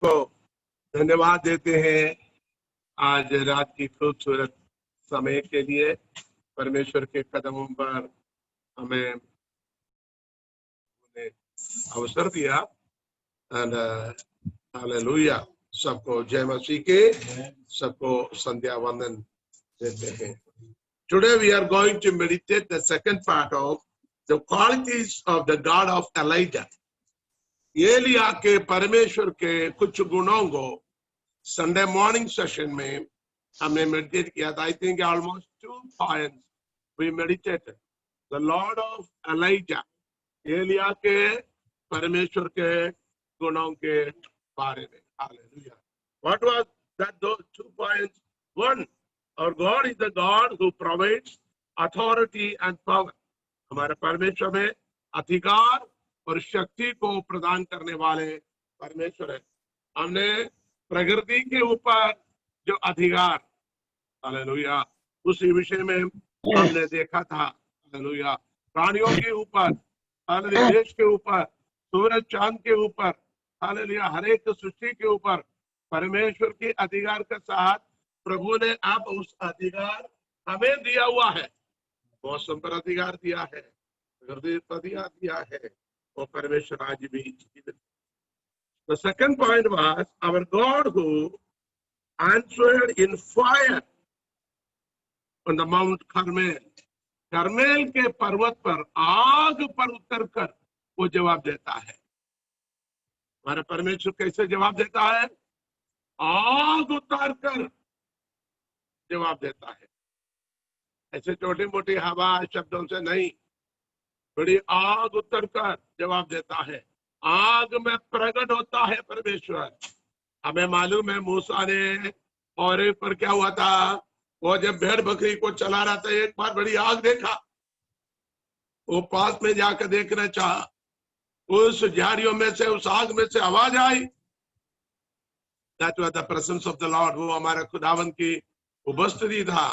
को धन्यवाद देते हैं आज रात की खूबसूरत समय के लिए। परमेश्वर के कदमों पर हमें अवसर दिया। हालेलुया। सबको जय मसीह के, सबको संध्या वंदन देते हैं। Today we are going to meditate the second part of the qualities of the God of Elijah. एलिया के परमेश्वर के कुछ गुणों को संडे मॉर्निंग सेशन में हमने मेडिटेट किया था। I think almost 2 points we meditated. The Lord of Elijah, एलिया के परमेश्वर के गुणों के बारे में। Hallelujah. What was that those 2 points? One, our God is the God who provides authority and power. हमारे परमेश्वर में अधिकार और शक्ति को प्रदान करने वाले परमेश्वर है। हमने प्रकृति के ऊपर जो अधिकार, हालेलुया, उसी विषय में हमने देखा था। हालेलुया। प्राणियों के ऊपर, हालेलुया, देश के ऊपर, सूरज चांद के ऊपर, हालेलुया, हर एक सृष्टि के ऊपर परमेश्वर के अधिकार के साथ प्रभु ने अब उस अधिकार हमें दिया हुआ है। मौसम पर अधिकार दिया है, प्रकृति पर अधिकार दिया है, और परमेश्वर आज भी। The second point was our God who answered in fire on the Mount Carmel. करमेल के पर्वत पर आग पर उतरकर वो जवाब देता है। हमारा परमेश्वर कैसे जवाब देता है? आग उतार कर जवाब देता है। ऐसे छोटी मोटी हवा शब्दों से नहीं, बड़ी आग उतर कर जवाब देता है। आग में प्रकट होता है परमेश्वर। हमें मालूम है मूसा ने और पर क्या हुआ था, वो जब भेड़ बकरी को चला रहा था, एक बार बड़ी आग देखा। वो पास में जाकर देखना चाहा, उस झाड़ियों में से, उस आग में से आवाज आई। That was the presence of the Lord. वो हमारे खुदावन की उपस्थिति था।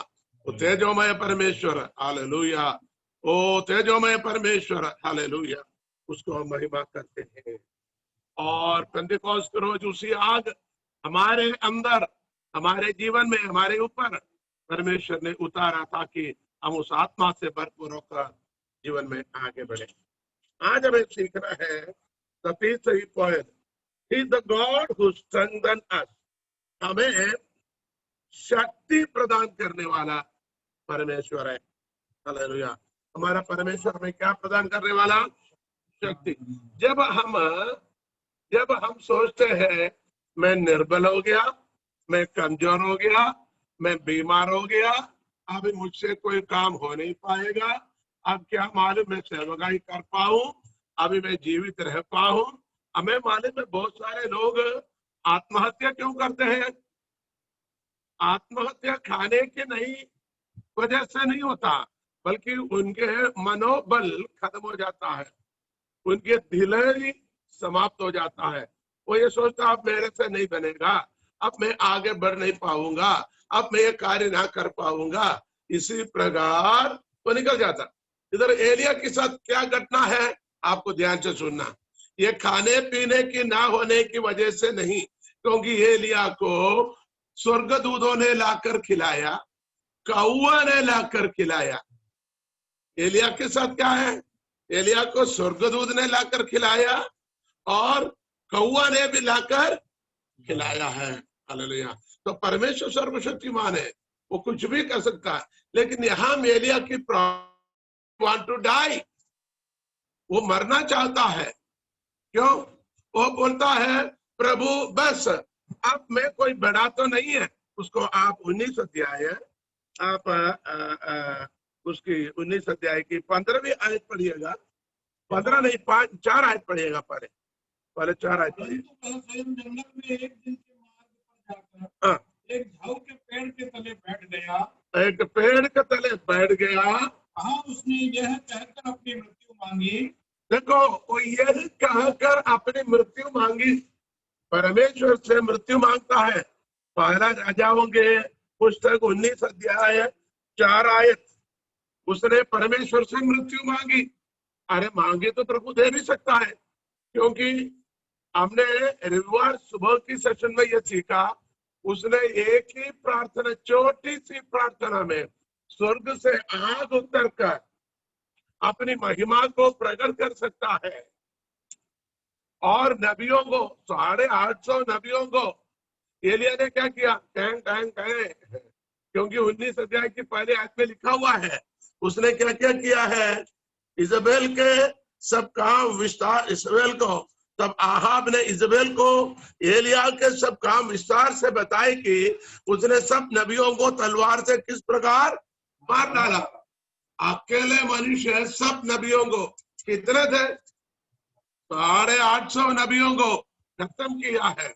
वो तेजोमय परमेश्वर, हालेलुया, ओ तेजोमय परमेश्वर, हालेलुया, उसको हम महिमा करते हैं। और पेंटेकोस्ट के रोज उसी आग हमारे अंदर, हमारे जीवन में, हमारे ऊपर परमेश्वर ने उतारा ताकि हम उस आत्मा से भरपूर होकर जीवन में आगे बढ़े। आज हमें सीखना है the तीसरी point, He is the God who strengthens us. हमें शक्ति प्रदान करने वाला परमेश्वर है। हालेलुया। हमारा परमेश्वर हमें क्या प्रदान करने वाला? शक्ति। जब हम सोचते हैं मैं निर्बल हो गया, मैं कमजोर हो गया, मैं बीमार हो गया, अब मुझसे कोई काम हो नहीं पाएगा, अब क्या मालूम मैं सेवकाई कर पाऊं, अभी मैं जीवित रह पाऊं। हमें मालूम है बहुत सारे लोग आत्महत्या क्यों करते हैं? आत्महत्या खाने के नहीं वजह से नहीं होता, बल्कि उनके मनोबल खत्म हो जाता है, उनके धैर्य समाप्त हो जाता है। वो ये सोचता अब मेरे से नहीं बनेगा, अब मैं आगे बढ़ नहीं पाऊंगा, अब मैं ये कार्य ना कर पाऊंगा, इसी प्रकार वो निकल जाता। इधर एलिया के साथ क्या घटना है आपको ध्यान से सुनना। ये खाने पीने की ना होने की वजह से नहीं, क्योंकि एलिया को स्वर्गदूतों ने लाकर खिलाया, कौवा ने लाकर खिलाया। एलिया के साथ क्या है? एलिया को स्वर्गदूत ने लाकर खिलाया और कौवा ने भी लाकर खिलाया है। हालेलुया। तो परमेश्वर सर्वशक्तिमान है, वो कुछ भी कर सकता है। लेकिन यहाँ एलिया की वांट टू डाई, वो मरना चाहता है। क्यों? वो बोलता है प्रभु बस अब मैं कोई बड़ा तो नहीं है। उसको आप 19 अध्याय, आप उसकी 19 अध्याय की 15वीं आयत पढ़िएगा। 15 नहीं, 4 आयत पढ़िएगा। पहले 4 आयत पढ़िएगा। जंगल में एक दिन के मार्ग पर जाकर एक झाऊ के पेड़ के तले बैठ गया। एक पेड़ के तले बैठ गया। हाँ, उसने यह कहकर अपनी मृत्यु मांगी। देखो, वो यह कहकर अपनी मृत्यु मांगी। परमेश्वर से मृत्यु मांगता है। पहला राजाओं के पुस्तक 19 अध्याय 4 आयत, उसने परमेश्वर से मृत्यु मांगी। अरे मांगे तो प्रभु दे नहीं सकता है, क्योंकि हमने रविवार सुबह की सेशन में यह सीखा, उसने एक ही प्रार्थना, छोटी सी प्रार्थना में स्वर्ग से आग उतर कर अपनी महिमा को प्रकट कर सकता है। और नबियों को, 850 नबियों को एलिया ने क्या किया? टैंग टैंग टैंग, क्योंकि 19 अध्याय की पहले आयत में लिखा हुआ है, उसने क्या क्या किया है? इजबेल के सब काम विस्तार, इजबेल को, तब आहाब ने इजबेल को एलिया के सब काम विस्तार से बताए कि उसने सब नबियों को तलवार से किस प्रकार मार डाला। अकेले मनुष्य सब नबियों को, कितने थे? 850 नबियों को खत्म किया है।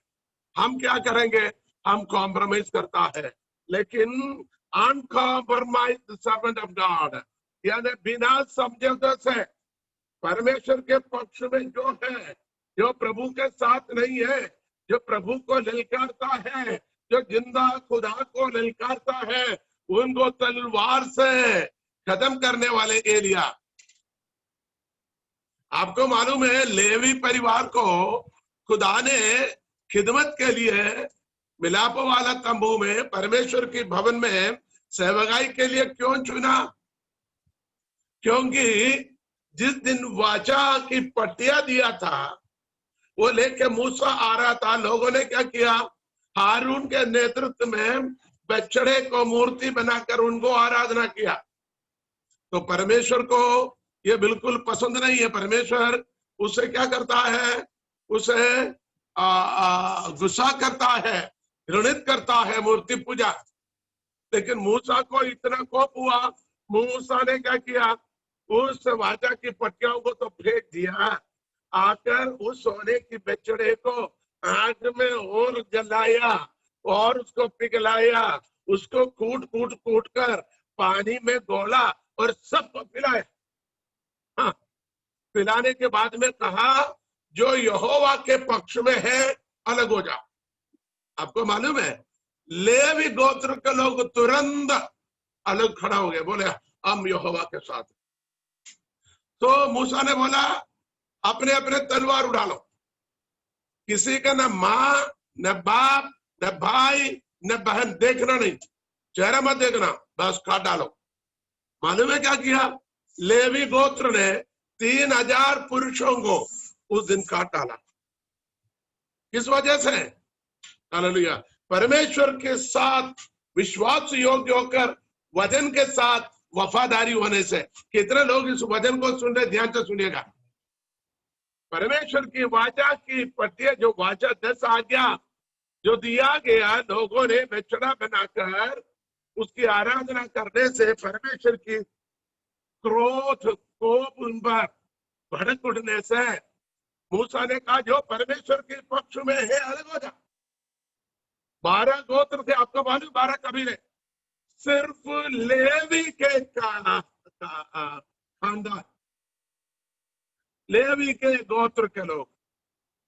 हम क्या करेंगे? हम कॉम्प्रोमाइज करता है, लेकिन अनकॉम्प्रोमाइज्ड सर्वेंट ऑफ गॉड, यानी बिना समझौते से परमेश्वर के पक्ष में जो है, जो प्रभु के साथ नहीं है, जो प्रभु को ललकारता है, जो जिंदा खुदा को ललकारता है, उनको तलवार से खत्म करने वाले एलिया। आपको मालूम है लेवी परिवार को खुदा ने खिदमत के लिए मिलाप वाला तंबू में, परमेश्वर की भवन में सेवकाई के लिए क्यों चुना? क्योंकि जिस दिन वाचा की पट्टिया दिया था वो लेके मूसा आ रहा था, लोगों ने क्या किया? हारून के नेतृत्व में बछड़े को मूर्ति बनाकर उनको आराधना किया। तो परमेश्वर को ये बिल्कुल पसंद नहीं है। परमेश्वर उसे क्या करता है? उसे गुस्सा करता है, घृणित करता है मूर्ति पूजा। लेकिन मूसा को इतना कोप हुआ, मूसा ने क्या किया? उस वाचा की पट्टियों को तो फेंक दिया, आकर उस सोने की बछड़े को आग में और जलाया और उसको पिघलाया, उसको कूट कूट कूट कर पानी में गोला और सबको पिलाया। हाँ, पिलाने के बाद में कहा जो यहोवा के पक्ष में है अलग हो जाओ। आपको मालूम है लेवी गोत्र के लोग तुरंत अलग खड़ा हो गए, बोले हम यहोवा के साथ। तो मूसा ने बोला अपने अपने तलवार उड़ा लो, किसी का न माँ न बाप न भाई न बहन देखना नहीं, चेहरा मत देखना, बस काट डालो। मालूम है क्या किया? लेवी गोत्र ने 3000 पुरुषों को उस दिन काट डाला। किस वजह से? हालेलुया, परमेश्वर के साथ विश्वास योग्य होकर वचन के साथ वफादारी होने से। कितने लोग इस वचन को सुन रहे? ध्यान से सुनिएगा। परमेश्वर की वाचा की पट्टियां, जो वाचा 10 आज्ञा जो दिया गया, लोगों ने बछड़ा बनाकर उसकी आराधना करने से परमेश्वर की क्रोध कोप उन पर भड़क उठने से मूसा ने कहा जो परमेश्वर के पक्ष में है अलग हो जा। 12 गोत्र थे, आपको मालूम, 12 कबीले। सिर्फ लेवी के खानदान, लेवी के गोत्र के लोग,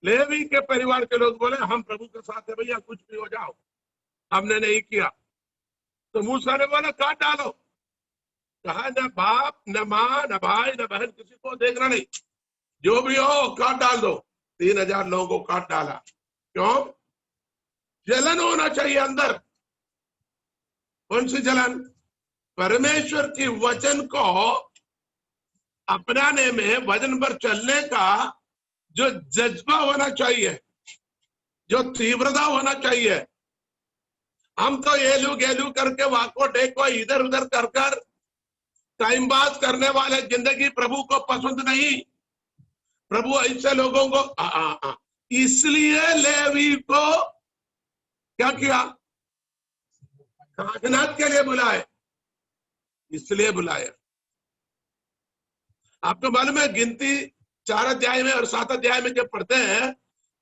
लेवी के परिवार के लोग बोले हम प्रभु के साथ है भैया, कुछ भी हो जाओ। हमने नहीं किया। तो मूसा ने बोला काट डालो। कहा न बाप न माँ न भाई न बहन किसी को देखना नहीं, जो भी हो काट डाल दो। 3000 लोगों को काट डाला। क्यों? जलन होना चाहिए अंदर। कौन सी जलन? परमेश्वर की वचन को अपनाने में, वचन पर चलने का जो जज्बा होना चाहिए, जो तीव्रता होना चाहिए। हम तो एलू गेलू करके वाको टेको इधर उधर कर कर टाइम पास करने वाले जिंदगी प्रभु को पसंद नहीं। प्रभु ऐसे लोगों को इसलिए लेवी को क्या किया? कागनात के लिए बुलाए, इसलिए बुलाया। आपको मालूम है गिनती 4 अध्याय में और 7 अध्याय में जब पढ़ते हैं,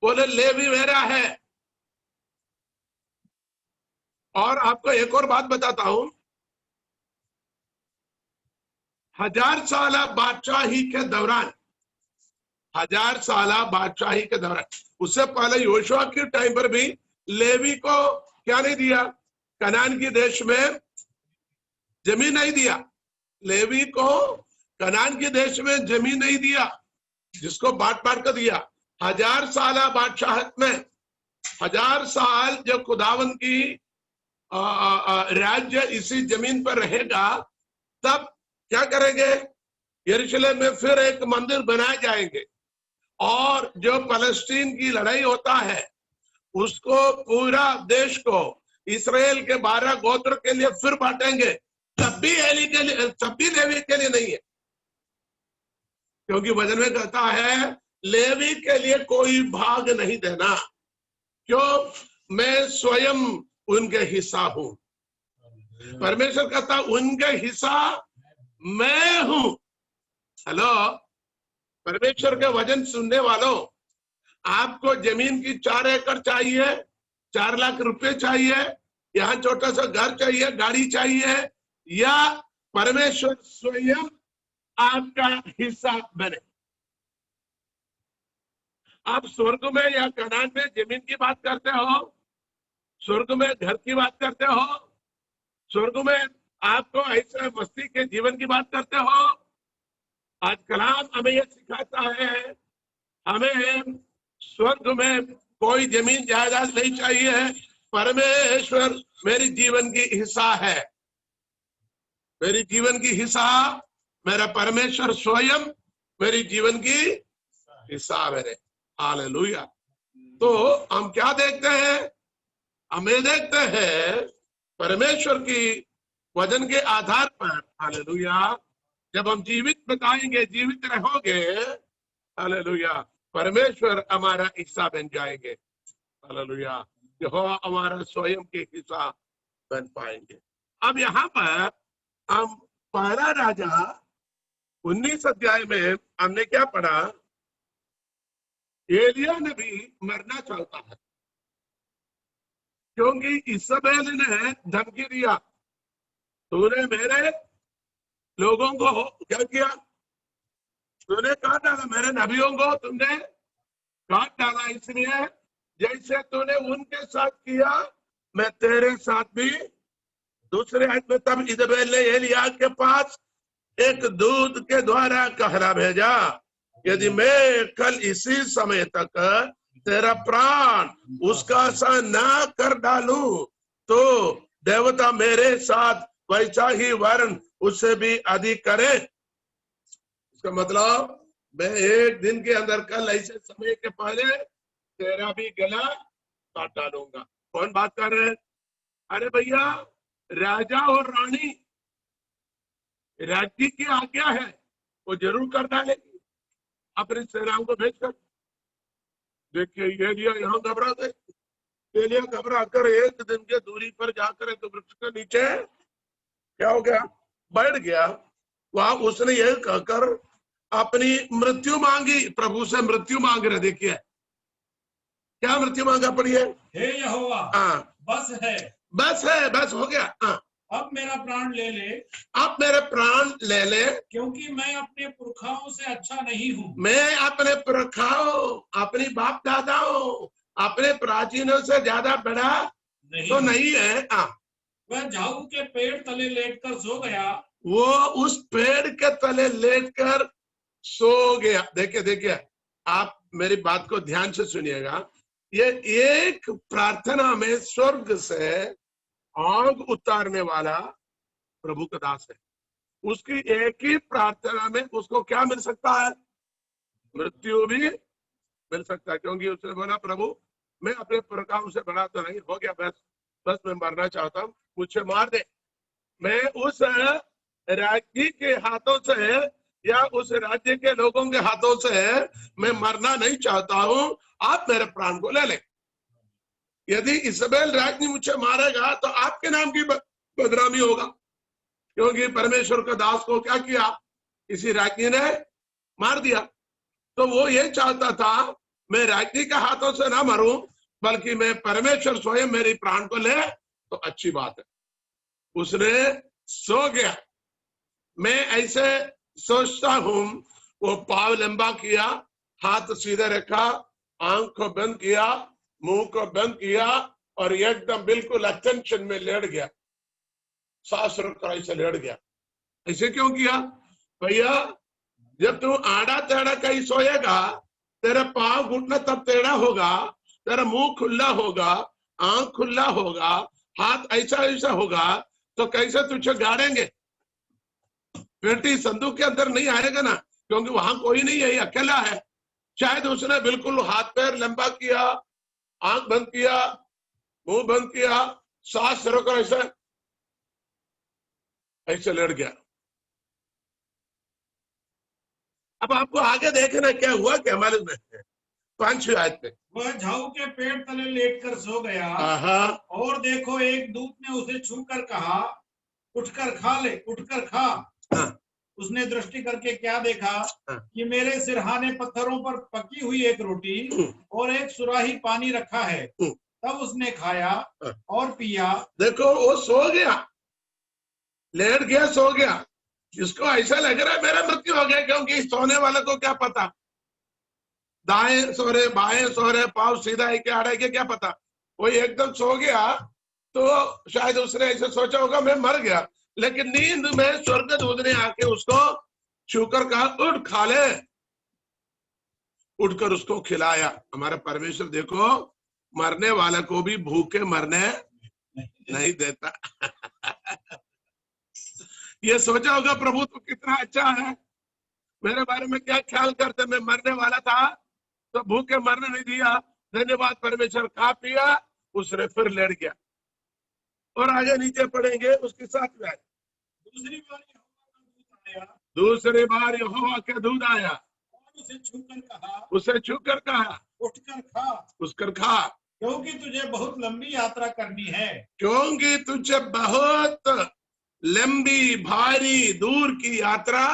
बोले लेवी मेरा है। और आपको एक और बात बताता हूं, 1000 साल बादशाही के दौरान, 1000 साल बादशाही के दौरान, उससे पहले योशुआ के टाइम पर भी लेवी को क्या नहीं दिया? कनान के देश में जमीन नहीं दिया। लेवी को कनान के देश में जमीन नहीं दिया, जिसको बांट बांट कर दिया। 1000 साल बादशाहत में 1000 साल जब खुदावन की राज्य इसी जमीन पर रहेगा, तब क्या करेंगे? यरूशलेम में फिर एक मंदिर बनाए जाएंगे, और जो फलस्तीन की लड़ाई होता है उसको, पूरा देश को इस्राएल के 12 गोत्र के लिए फिर बांटेंगे। तब भी एली के लिए, तब भी लेवी के लिए नहीं है, क्योंकि वचन में कहता है लेवी के लिए कोई भाग नहीं देना, क्यों? मैं स्वयं उनके हिस्सा हूं। परमेश्वर कहता उनके हिस्सा मैं हूं। हेलो, परमेश्वर के वचन सुनने वालों, आपको जमीन की 4 एकड़ चाहिए, 4 लाख रुपए चाहिए, यहाँ छोटा सा घर चाहिए, गाड़ी चाहिए, या परमेश्वर स्वयं आपका हिस्सा बने? आप स्वर्ग में या कनान में जमीन की बात करते हो, स्वर्ग में घर की बात करते हो, स्वर्ग में आपको ऐसे मस्ती के जीवन की बात करते हो। आज कलाम हमें यह सिखाता है, हमें स्वर्ग में कोई जमीन जायदाद नहीं चाहिए। परमेश्वर मेरी जीवन की हिस्सा है, मेरी जीवन की हिस्सा मेरा परमेश्वर स्वयं मेरी जीवन की हिस्सा मेरे। हालेलुया। तो हम क्या देखते हैं? हमें देखते हैं परमेश्वर की वचन के आधार पर, हालेलुया, जब हम जीवित बताएंगे, जीवित रहोगे, हालेलुया, परमेश्वर हमारा हिस्सा बन जाएंगे। हालेलुया, यहोवा हमारा स्वयं के हिस्सा बन पाएंगे। अब यहाँ पर हम 1 राजा 19 अध्याय में हमने क्या पढ़ा? एलिया नबी मरना चाहता है, क्योंकि इजबेल ने धमकी दिया, तूने मेरे लोगों को क्या किया? तूने काट डाला, मेरे नबियों को तुमने काट डाला, इसलिए जैसे तूने उनके साथ किया मैं तेरे साथ भी। दूसरे आयत में तब इजबेल ने एलिया के पास एक दूत के द्वारा कहला भेजा, यदि मैं कल इसी समय तक तेरा प्राण उसका सा ना कर डालूं, तो देवता मेरे साथ वैसा ही वर्ण उससे भी अधिक करे। इसका मतलब मैं एक दिन के अंदर, कल ऐसे समय के पहले तेरा भी गला काट डालूंगा। कौन बात कर रहे हैं? अरे भैया, राजा और रानी, राज्य की आज्ञा है, वो जरूर कर डालेगी अपनी सेनाओं को भेजकर। देखिए एलिया यहाँ घबरा गए। एलिया घबरा कर एक दिन के दूरी पर जाकर तो वृक्ष के नीचे क्या हो गया? बैठ गया। वहां उसने यह कहकर अपनी मृत्यु मांगी, प्रभु से मृत्यु मांग रहे। देखिए क्या मृत्यु मांगा पड़ी है? हे यहोवा, बस है, बस है, बस हो गया। अब मेरा प्राण ले ले, अब मेरे प्राण ले ले, क्योंकि मैं अपने पुरखाओं से अच्छा नहीं हूँ। मैं अपने पुरखाओं, अपनी बाप दादाओं, अपने प्राचीनों से ज्यादा बड़ा तो नहीं है। वह झाऊ के पेड़ तले लेटकर सो गया, वो उस पेड़ के तले लेटकर सो गया। देखिए देखिए, आप मेरी बात को ध्यान से सुनिएगा। ये एक प्रार्थना में स्वर्ग से आग उतारने वाला प्रभु का दास है। उसकी एक ही प्रार्थना में उसको क्या मिल सकता है? मृत्यु भी मिल सकता है, क्योंकि उसने बोला प्रभु मैं अपने पुरखाओं से बड़ा तो नहीं, हो गया, बस बस मैं मरना चाहता हूँ, मुझे मार दे। मैं उस राज्य के हाथों से या उस राज्य के लोगों के हाथों से मैं मरना नहीं चाहता हूँ, आप मेरे प्राण को ले ले। यदि इजबेल राज्य मुझे मारेगा तो आपके नाम की बदनामी होगा, क्योंकि परमेश्वर के दास को क्या किया? किसी राज्य ने मार दिया। तो वो ये चाहता था मैं राज्य के हाथों से ना मरूं, बल्कि मैं परमेश्वर स्वयं मेरी प्राण को ले तो अच्छी बात है। उसने सो गया। मैं ऐसे सोचता हूं, वो पाव लंबा किया, हाथ सीधे रखा, आंख को बंद किया, मुंह को बंद किया और एकदम बिल्कुल अटेंशन में लेट गया, सांस रोककर ऐसे लेट गया। ऐसे क्यों किया? भैया, जब तू आड़ा टेढ़ा कहीं सोएगा तेरा पांव घुटना तब टेढ़ा होगा, तेरा मुंह खुला होगा, आंख खुला होगा, हाथ ऐसा ऐसा होगा, तो कैसे तुझे गाड़ेंगे? बेटी संदूक के अंदर नहीं आएगा ना, क्योंकि वहां कोई नहीं है, अकेला है। शायद उसने बिल्कुल हाथ पैर लंबा किया, आंख बंद किया, मुंह बंद किया, सांस रोकर ऐसे ऐसे लेट गया। अब आपको आगे देखना क्या हुआ, क्या मालूम है? 5 आयत में वह झाऊ के पेड़ तले लेटकर सो गया, और देखो एक दूत ने उसे छूकर कहा, उठकर खा ले, उठकर खा। उसने दृष्टि करके क्या देखा कि मेरे सिरहाने पत्थरों पर पकी हुई एक रोटी और एक सुराही पानी रखा है। तब उसने खाया और पिया। देखो वो सो गया, लेट गया, सो गया। जिसको ऐसा लग रहा है मेरा मृत्यु हो गया, क्योंकि सोने वाले को क्या पता दाएं सो रहे बाएं सो रहे, पाँव सीधा है क्या, आड़ा है क्या पता। वो एकदम सो गया तो शायद उसने ऐसे सोचा होगा मैं मर गया, लेकिन नींद में स्वर्गदूत ने आके उसको छूकर कहा, उठ खा ले। उठकर उसको खिलाया। हमारा परमेश्वर देखो मरने वाले को भी भूखे मरने नहीं देता। ये सोचा होगा प्रभु तो कितना अच्छा है, मेरे बारे में क्या ख्याल करते, मैं मरने वाला था तो भूखे मरने नहीं दिया, धन्यवाद परमेश्वर। खा पिया, उसने फिर लेट गया। और आगे नीचे पढ़ेंगे उसके साथ में। दूसरी बार यहोवा का दूत आया और उसे छूकर कहा, उठकर खा, उसकर खा, क्योंकि तुझे बहुत लंबी यात्रा करनी है। क्योंकि तुझे बहुत लंबी भारी दूर की यात्रा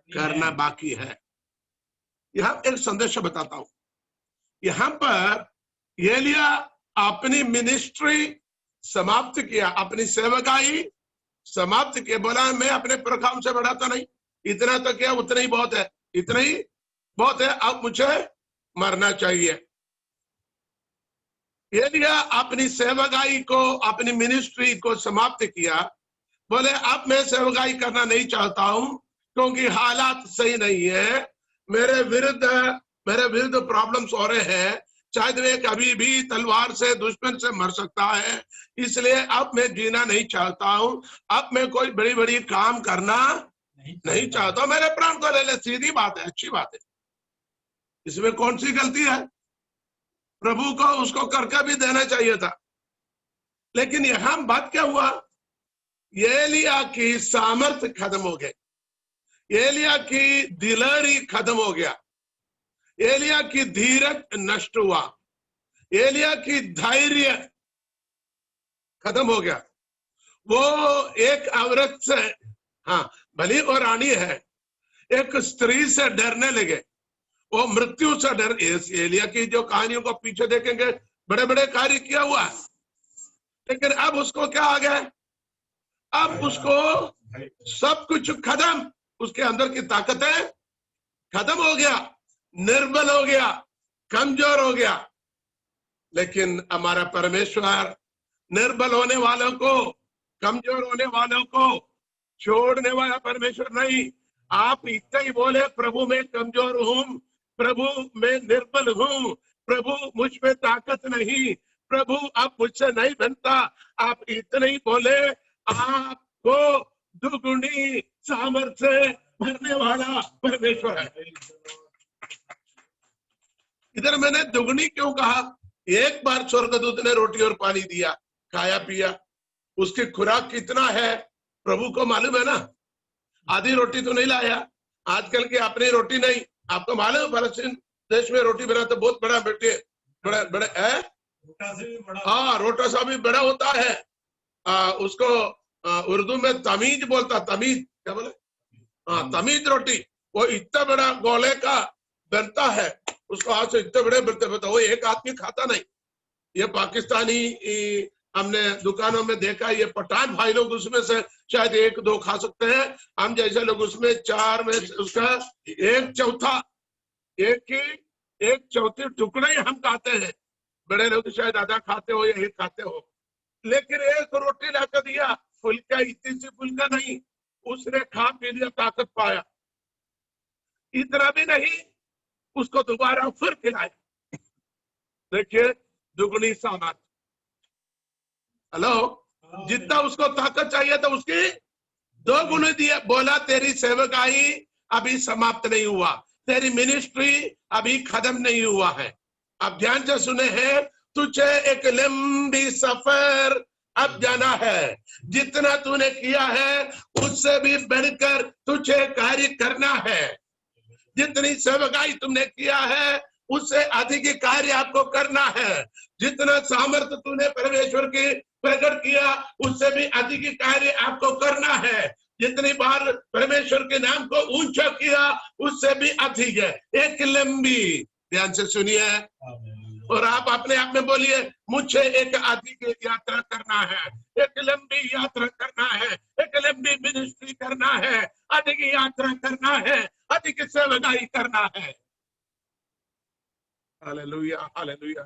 करना बाकी है। यहां एक संदेश बताता हूं। यहां पर एलिया अपनी मिनिस्ट्री समाप्त किया, अपनी सेवकाई समाप्त किया। बोला मैं अपने प्रकाम से बढ़ा तो नहीं, इतना तो क्या, उतना ही बहुत है, इतना ही बहुत है, अब मुझे मरना चाहिए। एलिया अपनी सेवकाई को, अपनी मिनिस्ट्री को समाप्त किया। बोले अब मैं सेवकाई करना नहीं चाहता हूं, क्योंकि हालात सही नहीं है, मेरे विरुद्ध प्रॉब्लम्स हो रहे हैं, शायद मैं कभी भी तलवार से, दुश्मन से मर सकता है, इसलिए अब मैं जीना नहीं चाहता हूं, अब मैं कोई बड़ी बड़ी काम करना नहीं चाहता, मेरे प्राण को ले ले। सीधी बात है, अच्छी बात है, इसमें कौन सी गलती है? प्रभु को उसको करके भी देना चाहिए था। लेकिन यहां बात क्या हुआ, एलिया की सामर्थ्य खत्म हो गई, एलिया की दिलेरी खत्म हो गया, एलिया की धीरज नष्ट हुआ, एलिया की धैर्य खत्म हो गया। वो एक औरत से, हाँ भली और रानी है, एक स्त्री से डरने लगे, वो मृत्यु से डर। एलिया की जो कहानियों को पीछे देखेंगे, बड़े बड़े कार्य किया हुआ है, लेकिन अब उसको क्या आ गया, अब उसको सब कुछ खत्म, उसके अंदर की ताकतें खत्म हो गया, निर्बल हो गया, कमजोर हो गया। लेकिन हमारा परमेश्वर निर्बल होने वालों को, कमजोर होने वालों को छोड़ने वाला परमेश्वर नहीं। आप इतना ही बोले, प्रभु मैं कमजोर हूं, प्रभु मैं निर्बल हूं, प्रभु मुझ में ताकत नहीं, प्रभु आप मुझसे नहीं बनता, आप इतने ही बोले, आपको दुगुनी सामर्थ्य भरने वाला परमेश्वर है। इधर मैंने दुगनी क्यों कहा, एक बार स्वर्गदूत ने रोटी और पानी दिया, खाया पिया, उसकी खुराक कितना है प्रभु को मालूम है ना। आधी रोटी तो नहीं लाया, आजकल की अपनी रोटी नहीं, आपको मालूम है फलस्तीन देश में रोटी बना तो बहुत बड़ा बेटे, बड़ा बड़ा है, हाँ रोटा सा भी बड़ा होता है। उसको उर्दू में तमीज बोलता, तमीज क्या बोले, हाँ तमीज रोटी, वो इतना बड़ा गोले का बनता है, उसको हाथ से इतने बड़े बनते बनता, वो एक आदमी खाता नहीं। ये पाकिस्तानी हमने दुकानों में देखा, ये पठान भाई लोग उसमें से शायद 1-2 खा सकते हैं, हम जैसे लोग उसमें 4 में उसका 1/4, एक चौथी टुकड़े ही हम खाते हैं। बड़े लोग शायद आधा खाते हो या 1 खाते हो, लेकिन एक रोटी लाकर दिया, फुल्का, इतनी सी फुल्का नहीं, उसने खा पी लिया, ताकत पाया। इतना भी नहीं, उसको दोबारा फिर खिलाया। देखिए दुगनी सामर्थ। हेलो, जितना उसको ताकत चाहिए था उसकी 2 गुने दिया। बोला तेरी सेवकाई अभी समाप्त नहीं हुआ, तेरी मिनिस्ट्री अभी खत्म नहीं हुआ है। अब ध्यान से सुने हैं, तुझे एक लंबी सफर अब जाना है। जितना तूने किया है उससे भी बढ़कर तुझे कार्य करना है। जितनी सेवकाई तुमने किया है उससे अधिक कार्य आपको करना है। जितना सामर्थ्य तूने परमेश्वर की प्रकट किया उससे भी अधिक कार्य आपको करना है। जितनी बार परमेश्वर के नाम को ऊंचा किया उससे भी अधिक है। एक लंबी, ध्यान से सुनिए और आप अपने आप में बोलिए, मुझे एक अधिक यात्रा करना है, एक लंबी यात्रा करना है, एक लंबी मिनिस्ट्री करना है, अधिक यात्रा करना है, अधिक सेवकाई करना है। Hallelujah, hallelujah.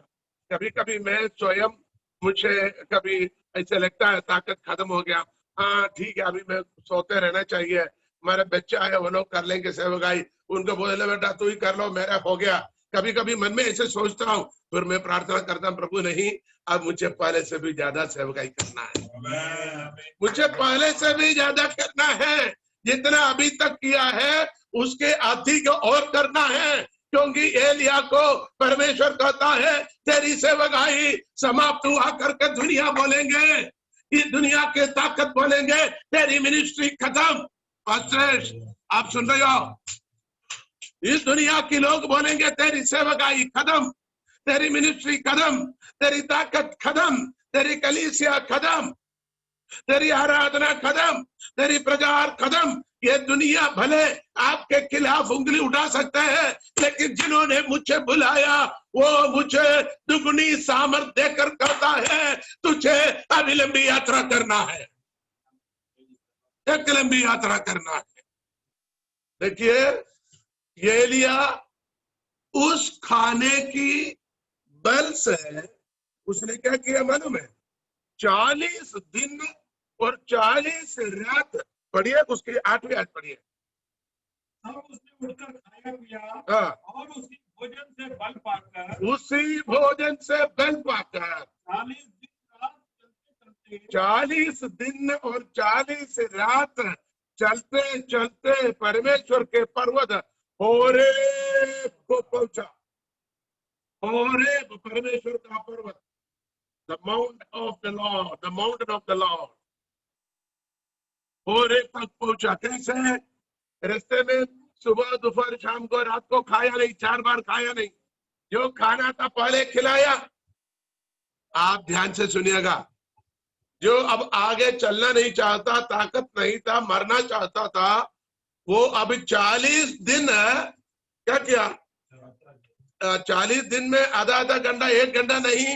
कभी कभी मैं स्वयं, मुझे कभी ऐसे लगता है ताकत खत्म हो गया, हाँ ठीक है अभी मैं सोते रहना चाहिए, हमारे बच्चे आए वो लोग कर लेंगे सेवकाई, उनको बोले बेटा तू ही कर लो मेरा हो गया। कभी कभी मन में ऐसे सोचता हूँ, फिर मैं प्रार्थना करता हूँ प्रभु नहीं, अब मुझे पहले से भी ज्यादा सेवकाई करना है, मुझे पहले से भी ज्यादा करना है। जितना अभी तक किया है उसके अधिक और करना है, क्योंकि एलिया को परमेश्वर कहता है तेरी सेवकाई समाप्त हुआ करके दुनिया बोलेंगे, इस दुनिया के ताकत बोलेंगे तेरी मिनिस्ट्री खत्म। आप सुन रहे हो? इस दुनिया के लोग बोलेंगे तेरी सेवकाई खत्म, तेरी मिनिस्ट्री खत्म, तेरी ताकत खत्म, तेरी कलीसिया खत्म, तेरी आराधना खत्म, तेरी प्रचार खत्म। ये दुनिया भले आपके खिलाफ उंगली उठा सकते हैं, लेकिन जिन्होंने मुझे बुलाया वो मुझे दुगनी सामर्थ देकर कहता है तुझे अभी लंबी यात्रा करना है, एक लंबी यात्रा करना है। देखिए ये एलिया उस खाने की बल से उसने क्या किया मालूम है? 40 दिन और 40 रात, पढ़िए उसकी 8वीं आयत पढ़िए। तब उसने उठकर खाया पिया हाँ, और उसी भोजन से बल पाकर, उसी भोजन से बल पाकर 40 दिन रात चलते चलते 40 दिन और 40 रात चलते चलते परमेश्वर के पर्वत होरेब को पहुंचा। होरेब परमेश्वर का पर्वत, the mount of the Lord, the mountain of the Lord. Horeb तक पहुंचा। कैसे? रास्ते में सुबह दोपहर शाम को रात को खाया नहीं, 4 बार खाया नहीं, जो खाना था पहले खिलाया। आप ध्यान से सुनिएगा, जो अब आगे चलना नहीं चाहता, ताकत नहीं था, मरना चाहता था, वो अब 40 दिन क्या किया? 40 दिन में आधा घंटा 1 घंटा नहीं,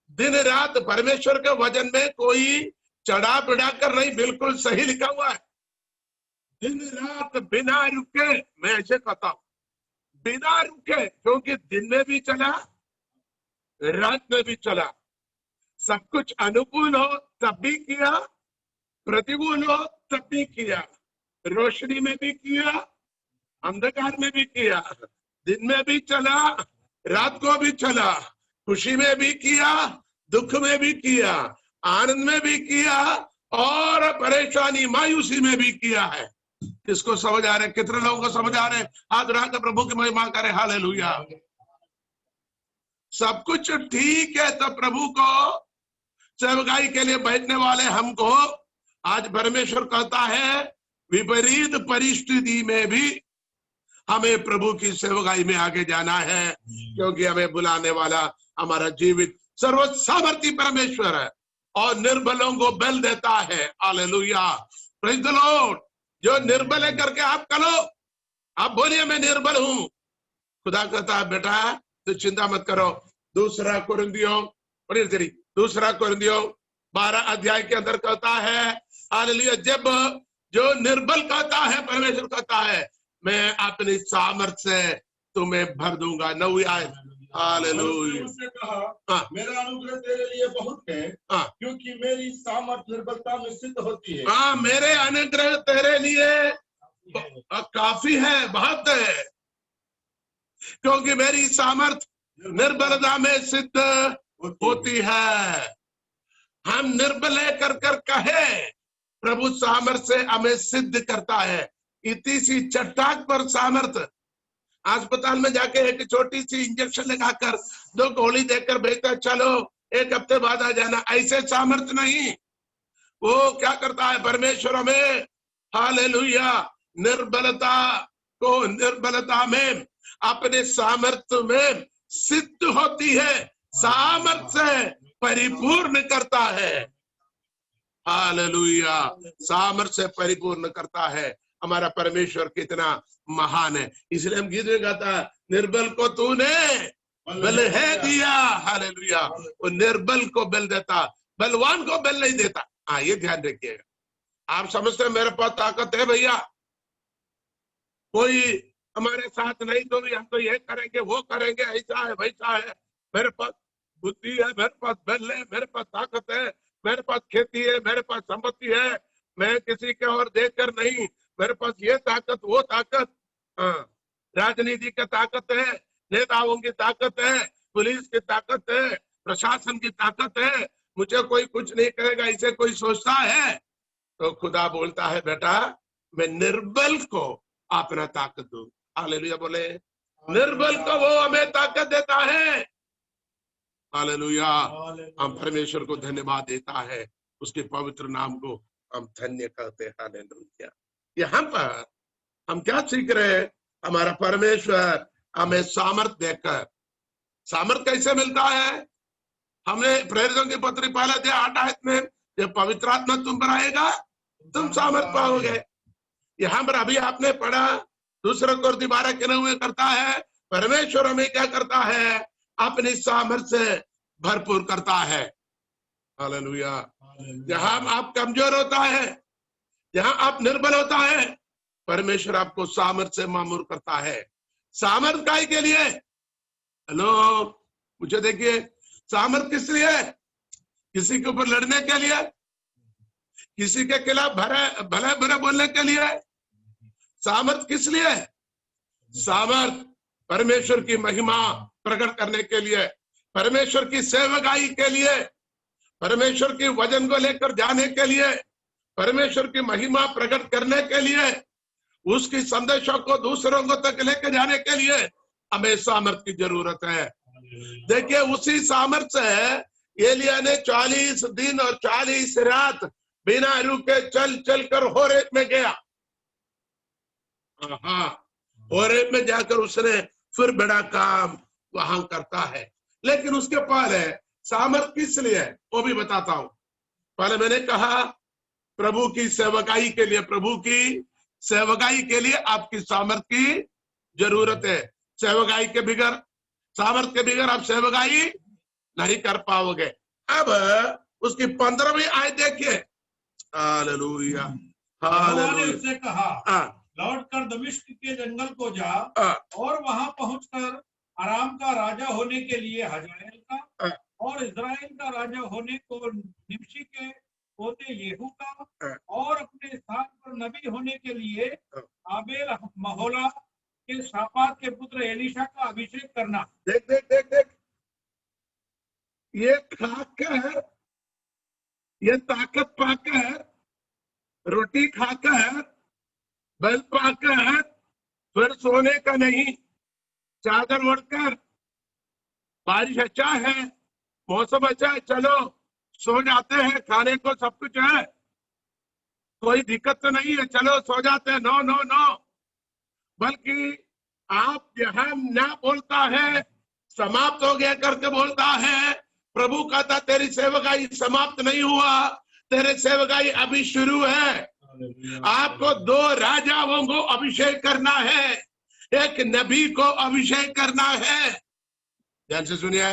दिन रात परमेश्वर के वचन में कोई चढ़ा बढ़ा कर नहीं, बिल्कुल सही लिखा हुआ है। दिन रात बिना रुके, मैं ऐसे कहता हूं बिना रुके, क्योंकि दिन में भी चला रात में भी चला। सब कुछ अनुकूल हो तब भी किया, प्रतिकूल हो तब भी किया, रोशनी में भी किया, अंधकार में भी किया, दिन में भी चला रात को भी चला, खुशी में भी किया, दुख में भी किया, आनंद में भी किया और परेशानी मायूसी में भी किया है। किसको समझ आ रहे? कितने लोगों को समझ आ रहे? हाथ उठा कर प्रभु की महिमा करे, हालेलुया। सब कुछ ठीक है तो प्रभु को सेवकाई के लिए बैठने वाले हमको आज परमेश्वर कहता है विपरीत परिस्थिति में भी हमें प्रभु की सेवकाई में आगे जाना है, क्योंकि हमें बुलाने वाला हमारा जीवित सर्वसामर्थी परमेश्वर है और निर्बलों को बल देता है। Hallelujah, praise the Lord. जो निर्बल है करके आप करो, आप बोलिए मैं निर्बल हूं। खुदा कहता है बेटा तो चिंता मत करो। दूसरा कुरिन्थियों 12 अध्याय के अंदर कहता है हालेलुया, जब जो निर्बल कहता है परमेश्वर कहता है मैं अपनी सामर्थ्य से तुम्हें भर दूंगा। 9वीं आयत, हालेलुया। उसने कहा मेरा अनुग्रह तेरे लिए बहुत है, क्योंकि मेरी सामर्थ्य निर्बलता में सिद्ध होती है। हाँ, मेरे अनुग्रह तेरे लिए काफी है, बहुत है। क्योंकि मेरी सामर्थ निर्बलता में सिद्ध होती है। हम निर्बल कर कर कहे, प्रभु सामर्थ से हमें सिद्ध करता है। इतनी सी चट्टाक पर सामर्थ, अस्पताल में जाके एक छोटी सी इंजेक्शन लगाकर 2 गोली देकर भेजता, चलो 1 हफ्ते बाद आ जाना, ऐसे सामर्थ नहीं। वो क्या करता है, परमेश्वर हमें हालेलुया निर्बलता में अपने सामर्थ्य में सिद्ध होती है, सामर्थ्य से परिपूर्ण करता है। हालेलुया, सामर्थ्य से परिपूर्ण करता है। हमारा परमेश्वर कितना महान है। इसलिए हम गीत में गाता है, निर्बल को तूने बल है दिया। हालेलुया, वो निर्बल को बल देता, बलवान को बल नहीं देता। हाँ, ये ध्यान रखिएगा। आप समझते हैं मेरे पास ताकत है भैया, कोई हमारे साथ नहीं तो भी हम तो ये करेंगे वो करेंगे, ऐसा है वैसा है। मेरे पास बुद्धि है, मेरे पास बल है, मेरे पास ताकत है, मेरे पास खेती है, मेरे पास संपत्ति है, मैं किसी के और देखकर नहीं, मेरे पास ये ताकत वो ताकत। हाँ, राजनीति की ताकत है, नेताओं की ताकत है, पुलिस की ताकत है, प्रशासन की ताकत है, मुझे कोई कुछ नहीं करेगा, इसे कोई सोचता है। तो खुदा बोलता है, बेटा मैं निर्बल को अपना ताकत दूं। हालेलुया बोले, निर्बल को वो हमें ताकत देता है। हालेलुया, हम परमेश्वर को धन्यवाद देता है, उसके पवित्र नाम को हम धन्य करते हैं। हालेलुया। यहाँ पर हम क्या सीख रहे हैं, हमारा परमेश्वर हमें सामर्थ देकर, सामर्थ कैसे मिलता है, हमें प्रेरितों की पत्री पहले 8 में, जब पवित्र आत्मा तुम पर आएगा तुम सामर्थ पाओगे। यहाँ पर अभी आपने पढ़ा 2 कोरिन्थी 12:9 करता है, परमेश्वर हमें क्या करता है, अपनी सामर्थ से भरपूर करता है। हालेलुया। जहां आप कमजोर होता है, जहां आप निर्बल होता है, परमेश्वर आपको सामर्थ से मामूर करता है। सामर्थ काय के लिए? हेलो, मुझे देखिए, सामर्थ किस लिए? किसी के ऊपर लड़ने के लिए, किसी के खिलाफ भले बुरे बोलने के लिए। सामर्थ किस लिए? सामर्थ परमेश्वर की महिमा प्रकट करने के लिए, परमेश्वर की सेवकाई के लिए, परमेश्वर के वचन को लेकर जाने के लिए, परमेश्वर की महिमा प्रकट करने के लिए, उसकी संदेशों को दूसरों को तक लेकर जाने के लिए हमें सामर्थ की जरूरत है। देखिए, उसी सामर्थ से एलिया ने 40 दिन और 40 रात बिना रुके चल कर होरेब में गया। हाँ, होरेब में जाकर उसने फिर बड़ा काम वहां करता है। लेकिन उसके पहले सामर्थ किस लिए है वो भी बताता हूं। पहले मैंने कहा प्रभु की सेवकाई के लिए, प्रभु की सेवकाई के लिए आपकी सामर्थ की जरूरत है। सेवकाई के बिगड़, सामर्थ के बिगड़ आप सेवकाई नहीं कर पाओगे। अब उसकी 15वीं आयत देखिए। Hallelujah, hallelujah. उससे कहा, लौट कर दमिश्क के जंगल को जा और वहां पहुंचकर आराम का राजा होने के लिए हजाएल का और इस्राएल का राजा होने को निमशी के पोते येहू का और अपने स्थान पर नबी होने के लिए आबेल महोला के शापात के पुत्र एलीशा का अभिषेक करना। देख देख देख देख, ये खाकर, ये ताकत पाकर, रोटी खाकर, बल पाकर फिर सोने का नहीं, चादर ओढ़कर, बारिश अच्छा है, मौसम अच्छा है, चलो सो जाते हैं, खाने को सब कुछ है, कोई दिक्कत तो नहीं है, चलो सो जाते हैं। नो नो नो, बल्कि आप यहाँ ना बोलता है समाप्त हो गया करके बोलता है। प्रभु कहता तेरी सेवकाई समाप्त नहीं हुआ, तेरे सेवकाई अभी शुरू है। आपको 2 राजाओं को अभिषेक करना है, एक नबी को अभिषेक करना है। ध्यान से सुनिए,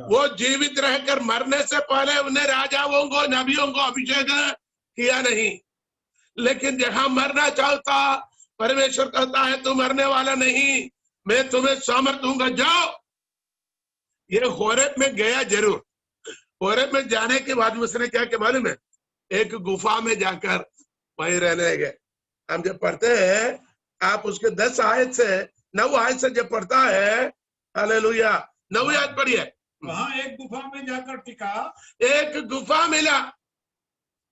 वो जीवित रहकर मरने से पहले उन्हें राजाओं को, नबियों को अभिषेक किया नहीं, लेकिन जहां मरना चाहता, परमेश्वर कहता है तू मरने वाला नहीं, मैं तुम्हें सामर्थ दूंगा, जाओ। ये होरेब में गया जरूर। होरेब में जाने के बाद उसने क्या किया मालूम है? एक गुफा में जाकर वहीं रहने गए। हम जब पढ़ते हैं, आप उसके 10 आयत से 9 आयत से जब पढ़ता है, हालेलुया, 9 आयत पढ़िए। वहां एक गुफा में जाकर टिका, एक गुफा मिला,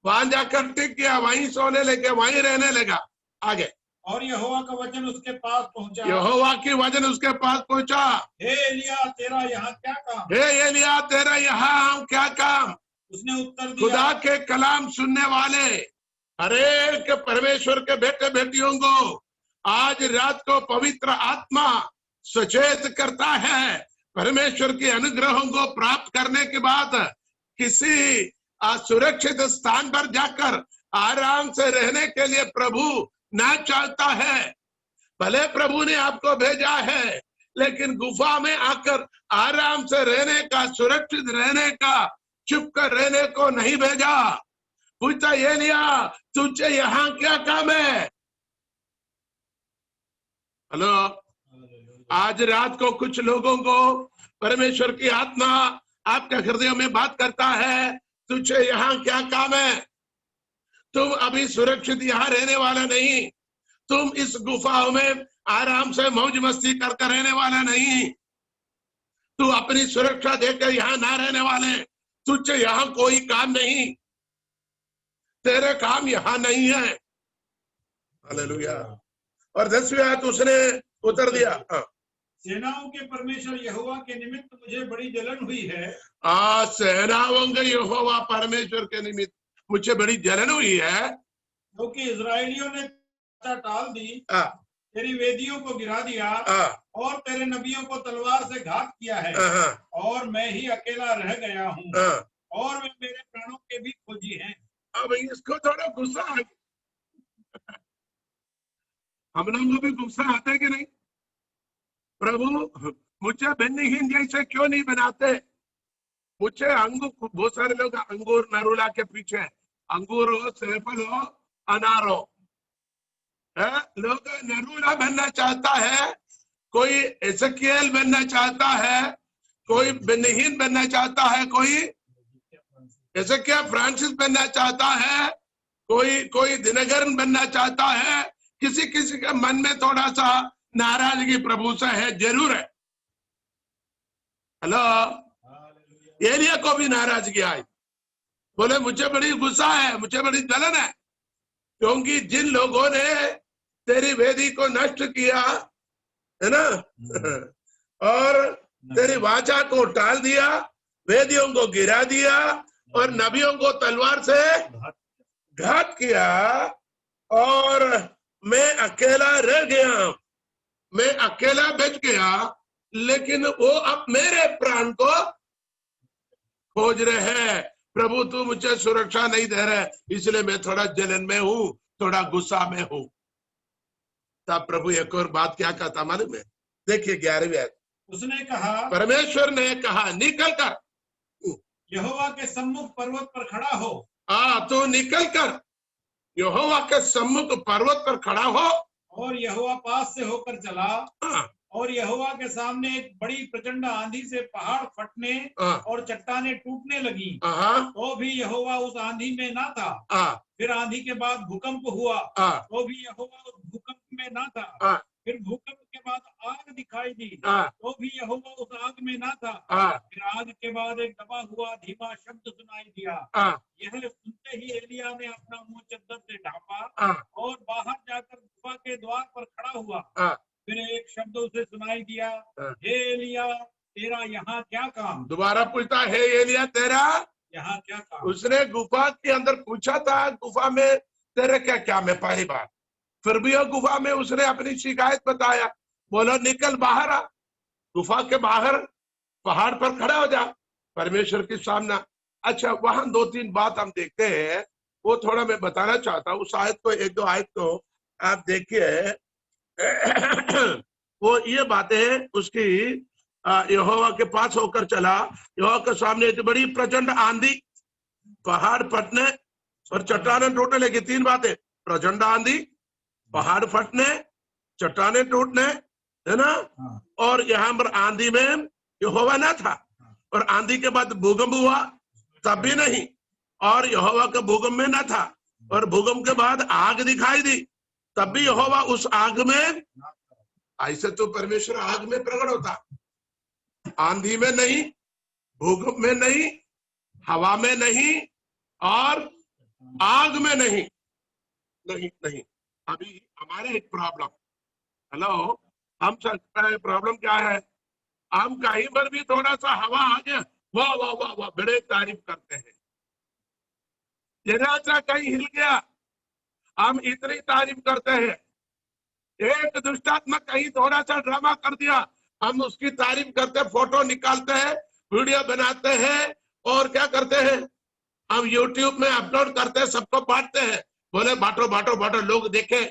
वहां जाकर टिक गया, वहीं सोने लगे, वहीं रहने लगा। आगे, और यहोवा का वचन उसके पास पहुंचा, यहोवा की वचन उसके पास पहुंचा, हे एलिया तेरा यहाँ क्या काम? हे एलिया तेरा यहाँ क्या काम? उसने उत्तर दिया, खुदा के कलाम सुनने वाले हरेक परमेश्वर के बेटे बेटियों को आज रात को पवित्र आत्मा सचेत करता है। परमेश्वर के अनुग्रहों को प्राप्त करने के बाद किसी सुरक्षित स्थान पर जाकर आराम से रहने के लिए प्रभु ना चाहता है। भले प्रभु ने आपको भेजा है, लेकिन गुफा में आकर आराम से रहने का, सुरक्षित रहने का, चुप कर रहने को नहीं भेजा। पूछता एलिया तुझे यहाँ क्या काम है? हेलो, आज रात को कुछ लोगों को परमेश्वर की आत्मा आपके हृदय में बात करता है, तुझे यहाँ क्या काम है? तुम अभी सुरक्षित यहाँ रहने वाला नहीं, तुम इस गुफाओं में आराम से मौज मस्ती करके रहने वाला नहीं, तू अपनी सुरक्षा देकर यहाँ ना रहने वाले, तुझे यहाँ कोई काम नहीं, तेरे काम यहाँ नहीं है। हालेलुया। और 10वीं आयत उसने उत्तर दिया, सेनाओं के परमेश्वर यहोवा के निमित्त मुझे बड़ी जलन हुई है। सेनाओं के यहोवा परमेश्वर के निमित्त मुझे बड़ी जलन हुई है, क्योंकि इजराइलियों ने टाल दी, तेरी वेदियों को गिरा दिया और तेरे नबियों को तलवार से घात किया है, और मैं ही अकेला रह गया हूँ और वे मेरे प्राणों के भी खोजी हैं। अब इसको थोड़ा गुस्सा आ गया। हम लोगों को भी गुस्सा आता है कि नहीं? प्रभु मुझे भिन्नहीन जैसे क्यों नहीं बनाते? मुझे अंगूर, बहुत सारे लोग अंगूर नरूला के पीछे, अंगूर हो, सेफल हो, अनार हो, लोग नरूला बनना चाहता है, कोई एजेकियल बनना चाहता है, कोई भिन्नहीन बनना चाहता है, कोई एजेकिया फ्रांसिस बनना चाहता है, कोई दिनकरन बनना चाहता है। किसी किसी के मन में थोड़ा सा नाराजगी प्रभु से है, जरूर है। हेलो, एलिया को भी नाराजगी आई, बोले मुझे बड़ी गुस्सा है, मुझे बड़ी जलन है, क्योंकि जिन लोगों ने तेरी वेदी को नष्ट किया है ना, और तेरी वाचा को टाल दिया, वेदियों को गिरा दिया और नबियों को तलवार से घात किया, और मैं अकेला रह गया, मैं अकेला बच गया, लेकिन वो अब मेरे प्राण को खोज रहे हैं। प्रभु तू मुझे सुरक्षा नहीं दे रहे, इसलिए मैं थोड़ा जलन में हूँ, थोड़ा गुस्सा में हूँ। तब प्रभु एक और बात क्या कहता मालूम है? देखिए 11वीं आयत, उसने कहा, परमेश्वर ने कहा निकल कर यहोवा के सम्मुख पर्वत पर खड़ा हो। तो निकल कर यहोवा के सम्मुख पर्वत पर खड़ा हो। और यहोवा पास से होकर चला, और यहोवा के सामने एक बड़ी प्रचंड आंधी से पहाड़ फटने और चट्टानें टूटने लगी, तो भी यहोवा उस आंधी में ना था। फिर आंधी के बाद भूकंप हुआ, तो भी यहोवा उस भूकंप में ना था। फिर भूकंप के बाद आग दिखाई दी, तो भी यहोवा उस आग में ना था। फिर आग के बाद एक दबा हुआ धीमा शब्द सुनाई दिया। यह सुनते ही एलिया ने अपना मुंह चद्दर से ढांपा और बाहर जाकर गुफा के द्वार पर खड़ा हुआ। फिर एक शब्द उसे सुनाई दिया, हे एलिया तेरा यहाँ क्या काम? दोबारा पूछता, हे एलिया तेरा यहाँ क्या काम? उसने गुफा के अंदर पूछा था, गुफा में तेरे क्या काम है? पहली बार। फिर भी गुफा में उसने अपनी शिकायत बताया, बोलो निकल बाहर आ, गुफा के बाहर पहाड़ पर खड़ा हो जा परमेश्वर के सामने। अच्छा, वहां 2-3 बात हम देखते हैं, वो थोड़ा मैं बताना चाहता हूँ। उस आयत को, 1-2 आयत को आप देखिए। वो ये बातें उसकी, यहोवा के पास होकर चला, यहोवा के सामने एक बड़ी प्रचंड आंधी, पहाड़ फटने और चट्टानें टूटने लगी। 3 बातें, प्रचंड आंधी, पहाड़ फटने, चट्टानें टूटने, है ना, और यहाँ पर आंधी में यहोवा ना था, और आंधी के बाद भूकंप हुआ तब भी नहीं, और यहोवा का भूकंप में ना था, और भूकंप के बाद आग दिखाई दी तब भी यहोवा उस आग में। ऐसे तो परमेश्वर आग में प्रकट होता, आंधी में नहीं, भूकंप में नहीं, हवा में नहीं, और आग में नहीं। नहीं नहीं, अभी हमारे एक प्रॉब्लम, हेलो, हम सकता है प्रॉब्लम क्या है, हम कहीं पर भी थोड़ा सा हवा आ गया, वाह वाह वाह वाह, बड़े तारीफ करते हैं। जरा सा कहीं हिल गया, हम इतनी तारीफ करते हैं। एक दुष्टात्मा कहीं थोड़ा सा ड्रामा कर दिया, हम उसकी तारीफ करते, फोटो निकालते हैं, वीडियो बनाते हैं, और क्या करते हैं, हम YouTube में अपलोड करते हैं, सबको बांटते हैं, बोले बांटो बांटो बांटो, लोग देखें,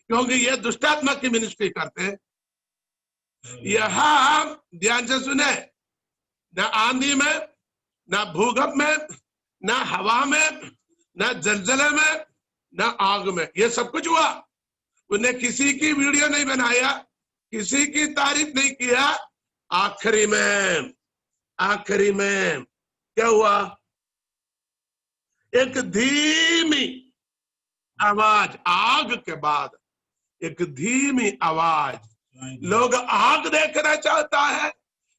क्योंकि ये दुष्टात्मा की मिनिस्ट्री करते हैं। यहां ध्यान से सुने, न आंधी में, न भूकंप में, न हवा में, न जलजले में, न आग में, ये सब कुछ हुआ। उन्हें किसी की वीडियो नहीं बनाया, किसी की तारीफ नहीं किया। आखिरी में क्या हुआ, एक धीमी आवाज, आग के बाद एक धीमी आवाज। लोग आग देखना चाहता है,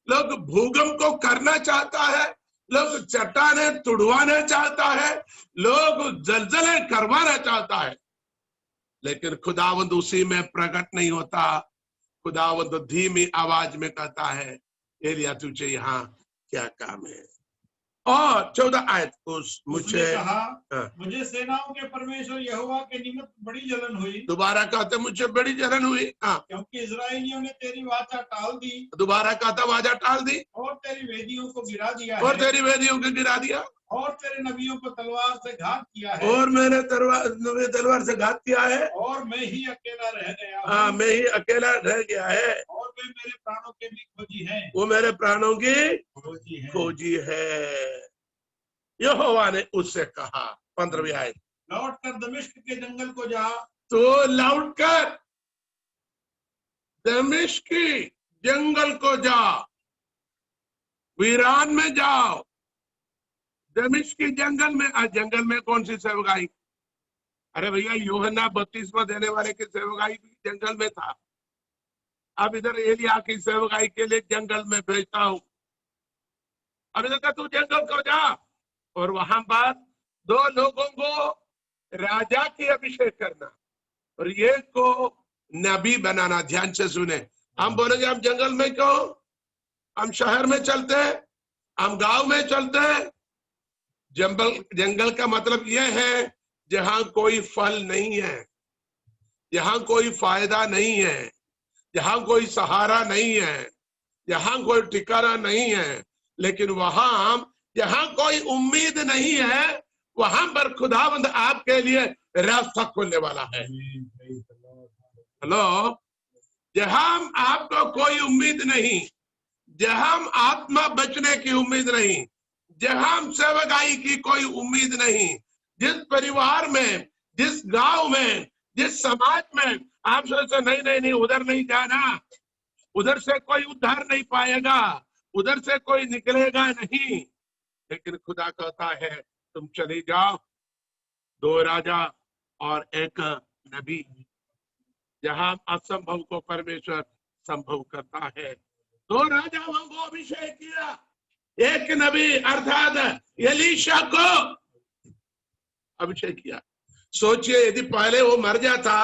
लोग भूकंप को करना चाहता है, लोग चट्टाने तुड़वाना चाहता है, लोग जलजले करवाना चाहता है, लेकिन खुदावंद उसी में प्रकट नहीं होता। खुदावंद धीमी आवाज में कहता है, एलिया तुझे यहाँ क्या काम है। और 14 आयत, उसने कहा, मुझे सेनाओं के परमेश्वर यहोवा के निमित्त बड़ी जलन हुई। दोबारा कहते, मुझे बड़ी जलन हुई, क्योंकि इस्राएलियों ने तेरी वाचा टाल दी। दोबारा कहता, वाचा टाल दी, और तेरी वेदियों को गिरा दिया है, और तेरी वेदियों को गिरा दिया, और तेरे नबियों को तलवार से घात किया है, और मैंने तलवार से घात किया है, और मैं ही अकेला रह गया हूं। हाँ, मैं ही अकेला रह गया है, और वे मेरे प्राणों के भी खोजी हैं, वो मेरे प्राणों की खोजी है। यहोवा ने उससे कहा, 15वीं आयत, लौट कर दमिश्क के जंगल को जा। तो लौट कर दमिश्क की जंगल को जाओ, वीरान में जाओ। दमिश्क की जंगल में, जंगल में कौन सी सेवकाई? अरे भैया, यूहन्ना बपतिस्मा देने वाले की सेवकाई भी जंगल में था। अब इधर एलिया की सेवकाई के लिए जंगल में भेजता हूं। अब इधर का तू जंगल को जा, और वहां पर 2 लोगों को राजा की अभिषेक करना, और ये को नबी बनाना। ध्यान से सुने, हम बोलेंगे हम जंगल में क्यों, हम शहर में चलते हैं, हम गांव में चलते हैं। जंगल का मतलब यह है जहां कोई फल नहीं है, जहां कोई फायदा नहीं है, जहां कोई सहारा नहीं है, जहां कोई ठिकाना नहीं है। लेकिन वहां जहां कोई उम्मीद नहीं है, वहां पर खुदावंद आपके लिए रास्ता खोलने वाला है। हेलो, जहां आपको कोई उम्मीद नहीं, जहां आत्मा बचने की उम्मीद नहीं, जहां सेवकाई की कोई उम्मीद नहीं, जिस परिवार में, जिस गांव में, जिस समाज में आप सोचते नहीं नहीं नहीं उधर नहीं जाना, उधर से कोई उद्धार नहीं पाएगा, उधर से कोई निकलेगा नहीं। लेकिन खुदा कहता है तुम चले जाओ, 2 राजा और 1 नबी, जहां असंभव को परमेश्वर संभव करता है। 2 राजाओं को अभिषेक किया, 1 नबी अर्थात एलीशा को अभिषेक किया। सोचिए, यदि पहले वो मर जाता,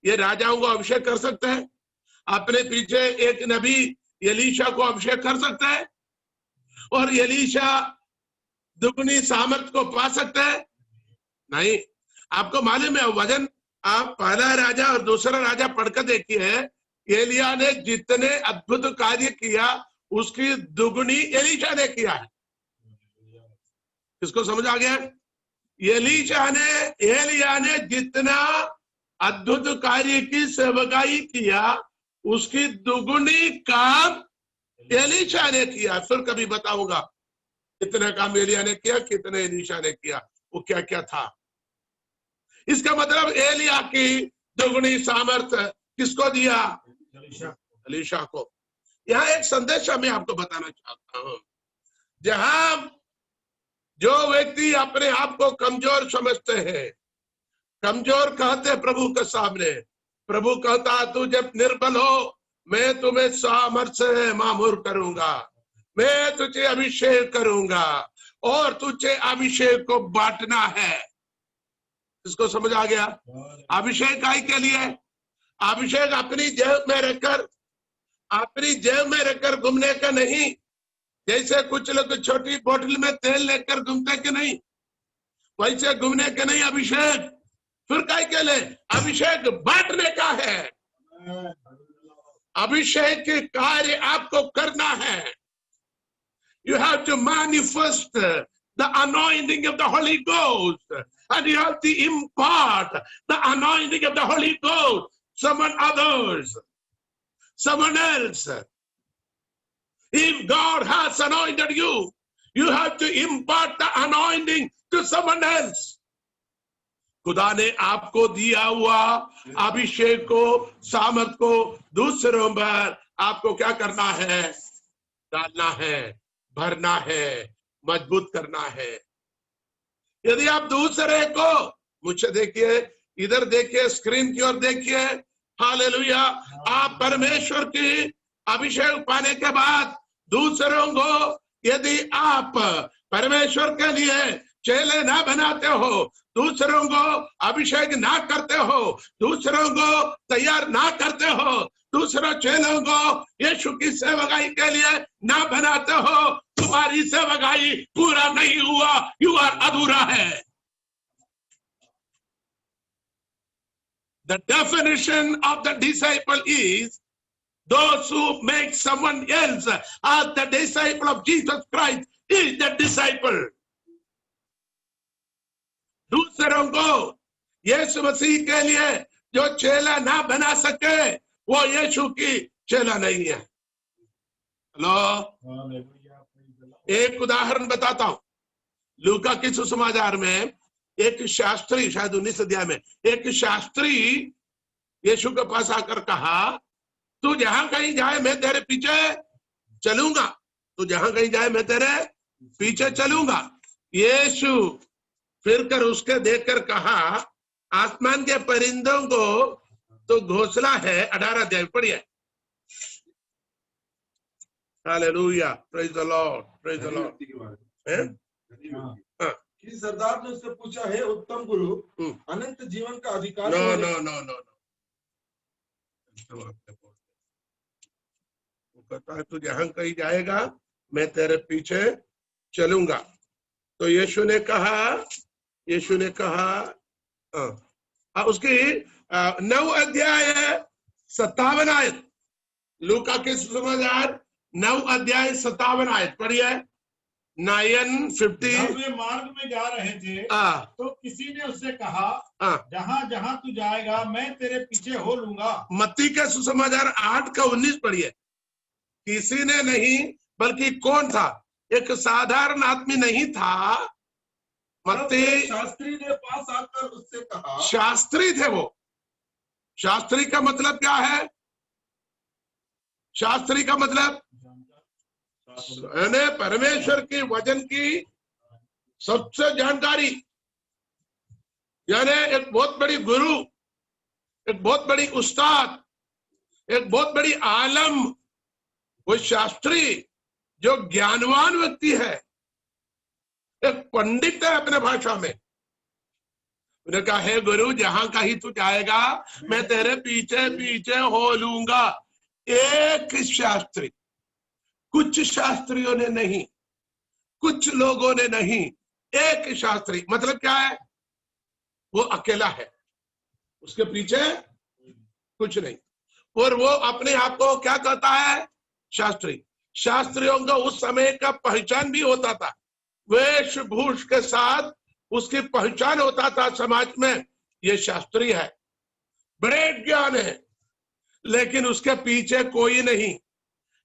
ये राजाओं को अभिषेक कर सकते हैं? अपने पीछे 1 नबी एलीशा को अभिषेक कर सकते हैं, और एलीशा दुगनी सामर्थ को पा सकते हैं? नहीं। आपको मालूम है वजन, आप पहला राजा और दूसरा राजा पढ़कर देखिए, एलिया ने जितने अद्भुत कार्य किया उसकी दुगनी एलीशा ने किया है। किसको समझ आ गया? एलिया ने जितना अद्भुत कार्य की सेवकाई किया उसकी दुगुनी काम एलीशा ने किया। फिर कभी बताऊंगा कितना काम एलिया ने किया, कितने एलीशा ने किया, वो क्या क्या था। इसका मतलब एलिया की दुगुनी सामर्थ्य किसको दिया? एलीशा को। यहाँ एक संदेश मैं आपको बताना चाहता हूं। जहां जो व्यक्ति अपने आप को कमजोर समझते हैं, कमजोर कहते हैं प्रभु के सामने, प्रभु कहता तू जब निर्बल हो मैं तुम्हें सामर्थ्य से मामूर करूंगा, मैं तुझे अभिषेक करूंगा और तुझे अभिषेक को बांटना है। इसको समझ आ गया? अभिषेक काय के लिए? अभिषेक अपनी जेब में रखकर घूमने का नहीं। जैसे कुछ लोग छोटी बोतल में तेल लेकर घूमते कि नहीं, वैसे घूमने के नहीं अभिषेक। फिर काय के लिए? अभिषेक बांटने का है। अभिषेक के कार्य आपको करना है। You have to manifest the anointing of the Holy Ghost, and you have to impart the anointing of the Holy Ghost someone else. If God has anointed you, you have to impart the anointing to someone else. खुदा ने आपको दिया हुआ अभिषेक को, सामर्थ को दूसरों पर आपको क्या करना है? डालना है, भरना है, मजबूत करना है। यदि आप दूसरे को, मुझे देखिए, इधर देखिए, स्क्रीन की ओर देखिए, हालेलुया। आप परमेश्वर की अभिषेक पाने के बाद दूसरों को यदि आप परमेश्वर के लिए चेले ना बनाते हो, दूसरों को अभिषेक ना करते हो, दूसरों को तैयार ना करते हो, दूसरों चेलों को यीशु की सेवकाई के लिए ना बनाते हो, तुम्हारी सेवकाई पूरा नहीं हुआ, यू आर अधूरा है। The definition of the disciple is those who make someone else as the disciple of Jesus Christ is the disciple. दूसरों को यीशु मसीह के लिए जो चेला ना बना सके वो यीशु की चेला नहीं है। हेलो, एक उदाहरण बताता हूं। लूका के सुसमाचार में एक शास्त्री, शायद 19 अध्याय में, एक शास्त्री यीशु के पास आकर कहा, तू जहां कहीं जाए मैं तेरे पीछे चलूंगा, तू जहां कहीं जाए मैं तेरे पीछे चलूंगा। यीशु फिर कर उसके देखकर कहा, आसमान के परिंदों को तो घोंसला है। 18 अध्याय पढ़िए। Hallelujah, praise the Lord, praise the Lord. कि सरदार ने उससे पूछा, हे उत्तम गुरु, अनंत जीवन का अधिकार? नो। वो कहता है तू जहां कहीं जाएगा मैं तेरे पीछे चलूंगा। तो यीशु ने कहा उसकी 9 अध्याय 57 आयत, लूका के सुसमाचार 9 अध्याय 57 आयत पढ़िए। 9:50। जब वे मार्ग में जा रहे थे तो किसी ने उससे कहा, जहां जहां तू जाएगा मैं तेरे पीछे हो लूंगा। मत्ती के सुसमाचार 8:19 पढ़िए। किसी ने नहीं, बल्कि कौन था? एक साधारण आदमी नहीं था। मत्ती शास्त्री ने पास आकर उससे कहा, शास्त्री थे वो। शास्त्री का मतलब क्या है? शास्त्री का मतलब परमेश्वर की वचन की सबसे जानकारी, यानी एक बहुत बड़ी गुरु, एक बहुत बड़ी उस्ताद, एक बहुत बड़ी आलम, वो शास्त्री जो ज्ञानवान व्यक्ति है, एक पंडित है अपने भाषा में। उन्होंने कहा, हे गुरु, जहां कहीं तू जाएगा मैं तेरे पीछे पीछे हो लूंगा। एक शास्त्री, कुछ शास्त्रियों ने नहीं, कुछ लोगों ने नहीं, एक शास्त्री। मतलब क्या है? वो अकेला है, उसके पीछे कुछ नहीं, और वो अपने आप को क्या कहता है? शास्त्री। शास्त्रियों का उस समय का पहचान भी होता था, वेशभूष के साथ उसकी पहचान होता था समाज में, ये शास्त्री है, बड़े ज्ञान है, लेकिन उसके पीछे कोई नहीं।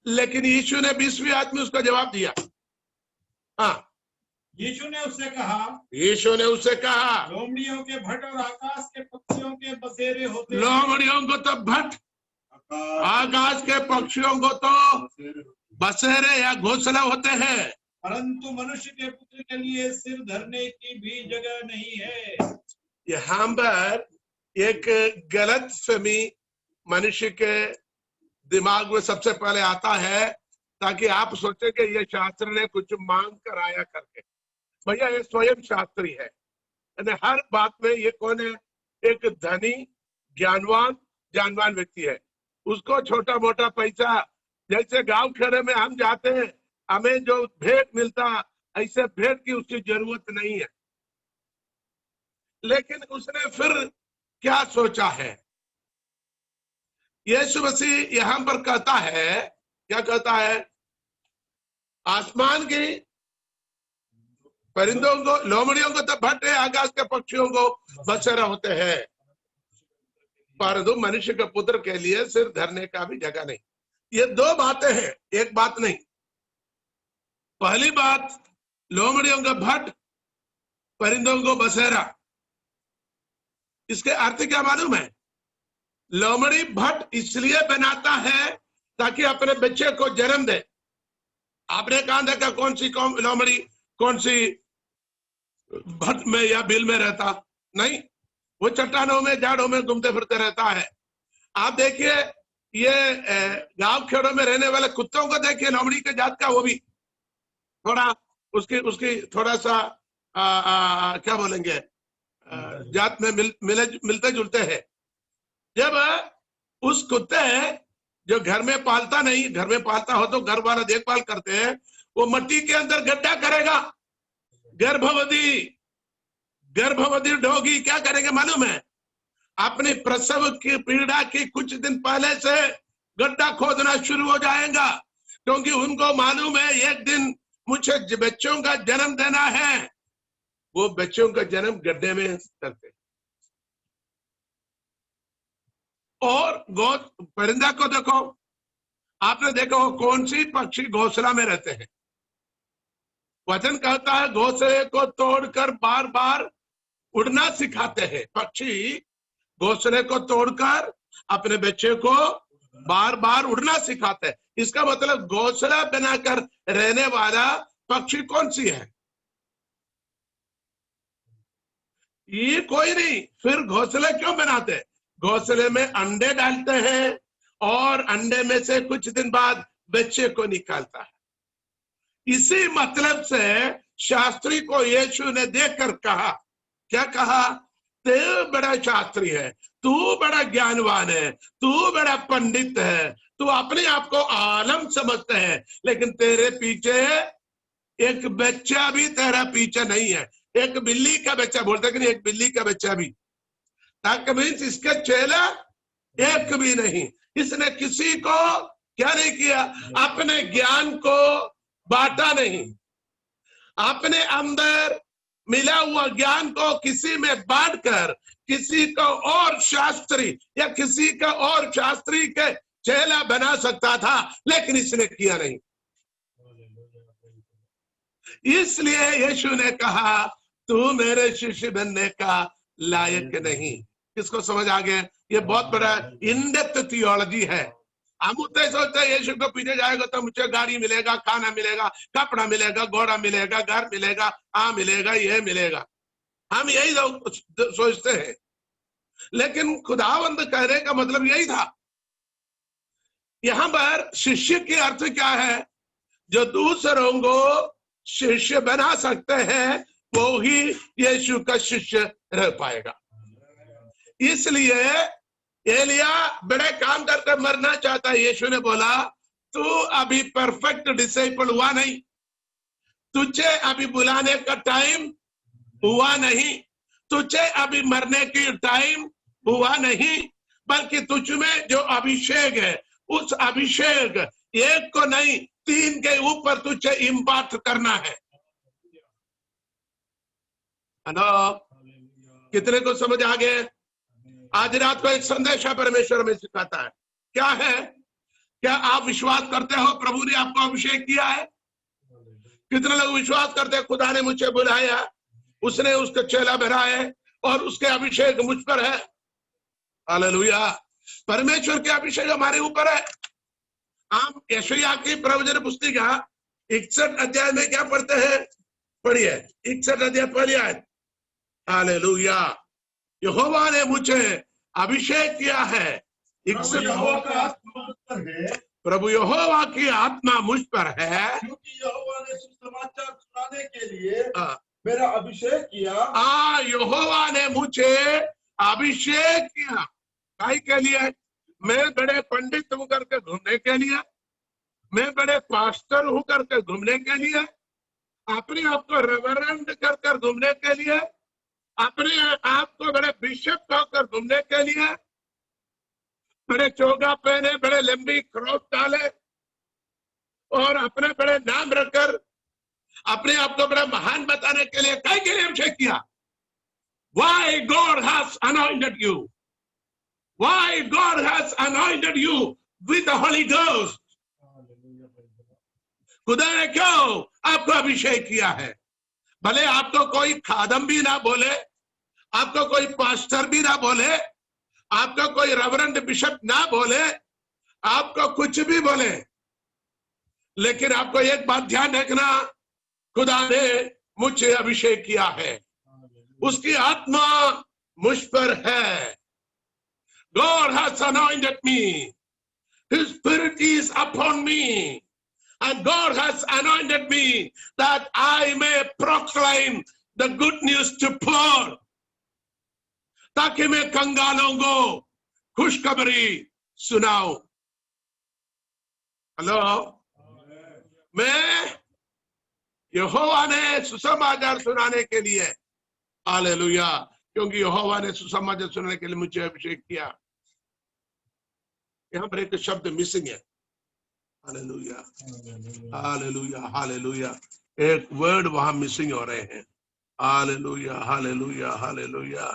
लेकिन यीशु ने 20वीं आदमी उसका जवाब दिया। यीशु ने उससे कहा, लोमड़ियों के भट्ट और आकाश के पक्षियों के बसेरे होते हैं। लोमड़ियों को तो भट्ट, आकाश के पक्षियों को तो बसेरे या घोंसला होते हैं, परंतु मनुष्य के पुत्र के लिए सिर धरने की भी जगह नहीं है। यहाँ पर एक गलत फहमी मनुष्य के दिमाग में सबसे पहले आता है, ताकि आप सोचे कि ये शास्त्र ने कुछ मांग कर आया करके। भैया ये स्वयं शास्त्री है, हर बात में ये कौन है? एक धनी जानवान व्यक्ति है। उसको छोटा मोटा पैसा, जैसे गांव खेड़े में हम जाते हैं, हमें जो भेंट मिलता, ऐसे भेंट की उसकी जरूरत नहीं है। लेकिन उसने फिर क्या सोचा है? यीशु मसीह यहां पर कहता है, क्या कहता है? आसमान की परिंदों को, लोमड़ियों को तो भट्ट है, आकाश के पक्षियों को बसेरा होते हैं, परंतु मनुष्य के पुत्र के लिए सिर धरने का भी जगह नहीं। ये दो बातें हैं, एक बात नहीं। पहली बात, लोमड़ियों का भट्ट, परिंदों को बसेरा। इसके अर्थ क्या मालूम है? लोमड़ी भट्ट इसलिए बनाता है ताकि अपने बच्चे को जन्म दे। आपने कहा देखा कौन सी लोमड़ी कौन सी भट्ट में या बिल में रहता? नहीं, वो चट्टानों में, झाड़ों में घूमते फिरते रहता है। आप देखिए ये गांव खेड़ों में रहने वाले कुत्तों को देखिए, लोमड़ी के जात का, वो भी थोड़ा उसकी थोड़ा सा क्या बोलेंगे, जात में मिलते जुलते हैं। जब उस कुत्ते जो घर में पालता नहीं, घर में पालता हो तो घर वाला देखभाल करते हैं, वो मिट्टी के अंदर गड्ढा करेगा। गर्भवती डॉगी क्या करेंगे मालूम है? अपनी प्रसव की पीड़ा की कुछ दिन पहले से गड्ढा खोदना शुरू हो जाएगा, क्योंकि उनको मालूम है एक दिन मुझे बच्चों का जन्म देना है। वो बच्चों का जन्म गड्ढे में करते। और परिंदा को देखो, आपने देखो कौन सी पक्षी घोंसला में रहते हैं। वचन कहता है घोंसले को तोड़कर बार बार उड़ना सिखाते हैं। पक्षी घोंसले को तोड़कर अपने बच्चे को बार बार उड़ना सिखाते हैं। इसका मतलब घोंसला बनाकर रहने वाला पक्षी कौन सी है? ये कोई नहीं। फिर घोंसले क्यों बनाते? घोंसले में अंडे डालते हैं और अंडे में से कुछ दिन बाद बच्चे को निकालता है। इसी मतलब से शास्त्री को यीशु ने देखकर कहा, क्या कहा? तू बड़ा शास्त्री है, तू बड़ा ज्ञानवान है, तू बड़ा पंडित है, तू अपने आप को आलम समझते है, लेकिन तेरे पीछे एक बच्चा भी तेरा पीछे नहीं है। एक बिल्ली का बच्चा, बोलते कि नहीं, एक बिल्ली का बच्चा भी, ताकि मीन्स इसके चेला एक भी नहीं। इसने किसी को क्या नहीं किया? अपने ज्ञान को बांटा नहीं। अपने अंदर मिला हुआ ज्ञान को किसी में बांटकर किसी को और शास्त्री या किसी का और शास्त्री के चेला बना सकता था, लेकिन इसने किया नहीं। इसलिए यीशु ने कहा तू मेरे शिष्य बनने का लायक नहीं। किसको समझ आ गया? ये बहुत बड़ा इन-डेप्थ थियोलॉजी है। हम उतने सोचते हैं यीशु को पीछे जाएगा तो मुझे गाड़ी मिलेगा, खाना मिलेगा, कपड़ा मिलेगा, घोड़ा मिलेगा, घर मिलेगा, मिलेगा, ये मिलेगा। हम यही सोचते हैं, लेकिन खुदावंद कहने का मतलब यही था। यहाँ पर शिष्य के अर्थ क्या है? जो दूसरों को शिष्य बना सकते हैं वो ही यीशु का शिष्य रह पाएगा। इसलिए एलिया बड़े काम करके मरना चाहता है। यीशु ने बोला तू अभी परफेक्ट डिसाइपल हुआ नहीं, तुझे अभी बुलाने का टाइम हुआ नहीं, तुझे अभी मरने की टाइम हुआ नहीं, बल्कि तुझ में जो अभिषेक है उस अभिषेक एक को नहीं 3 के ऊपर तुझे इम्पार्ट करना है। कितने को समझ आ गए? आज रात को एक संदेश है परमेश्वर में सिखाता है। क्या है? क्या आप विश्वास करते हो प्रभु ने आपको अभिषेक किया है? कितने लोग विश्वास करते हैं खुदा ने मुझे बुलाया, उसने उसका चेला बनाया और उसके अभिषेक मुझ पर है। हालेलुया। परमेश्वर के अभिषेक हमारे ऊपर है। हम यशायाह की प्रवचन पुस्तिका 61 अध्याय में क्या पढ़ते हैं? पढ़िए 61 अध्याय पढ़िए। हालेलुया। यहोवा ने मुझे अभिषेक किया है। प्रभु यहोवा का आत्मा मुझ पर है, प्रभु यहोवा की आत्मा मुझ पर है, क्योंकि यहोवा ने सुसमाचार सुनाने के लिए हाँ। मेरा अभिषेक किया। यहोवा ने मुझे अभिषेक किया। भाई के लिए मैं बड़े पंडित हूं करके घूमने के लिए, मैं बड़े पास्टर हूं करके घूमने के लिए, अपने आप को रेवरेंड कर कर घूमने के लिए, अपने आप को बड़े बिशप होकर घूमने के लिए, बड़े चोगा पहने, बड़े लंबी क्रॉस डाले और अपने बड़े नाम रखकर अपने आप को बड़ा महान बताने के लिए कई के लिए अभिषेक किया। Why God has anointed you? Why God has anointed you with the Holy Ghost? खुदा ने क्यों आपको अभिषेक किया है? भले आपको कोई खादम भी ना बोले, आपको कोई पास्टर भी ना बोले, आपको कोई रेवरेंड बिशप ना बोले, आपको कुछ भी बोले, लेकिन आपको एक बात ध्यान रखना, खुदा ने मुझे अभिषेक किया है, उसकी आत्मा मुझ पर है। God has anointed me. His spirit is upon me. And God has anointed me that I may proclaim the good news to poor. ताकि मैं कंगालों को खुशखबरी सुनाऊं। हेलो, मैं यहोवा ने सुसमाचार सुनाने के लिए, हालेलुया, क्योंकि यहोवा ने सुसमाचार सुनाने के लिए मुझे अभिषेक किया। यहाँ पर एक शब्द मिसिंग है। हालेलुया, हालेलुया, हालेलुया, एक वर्ड वहां मिसिंग हो रहे हैं। Hallelujah, hallelujah, hallelujah,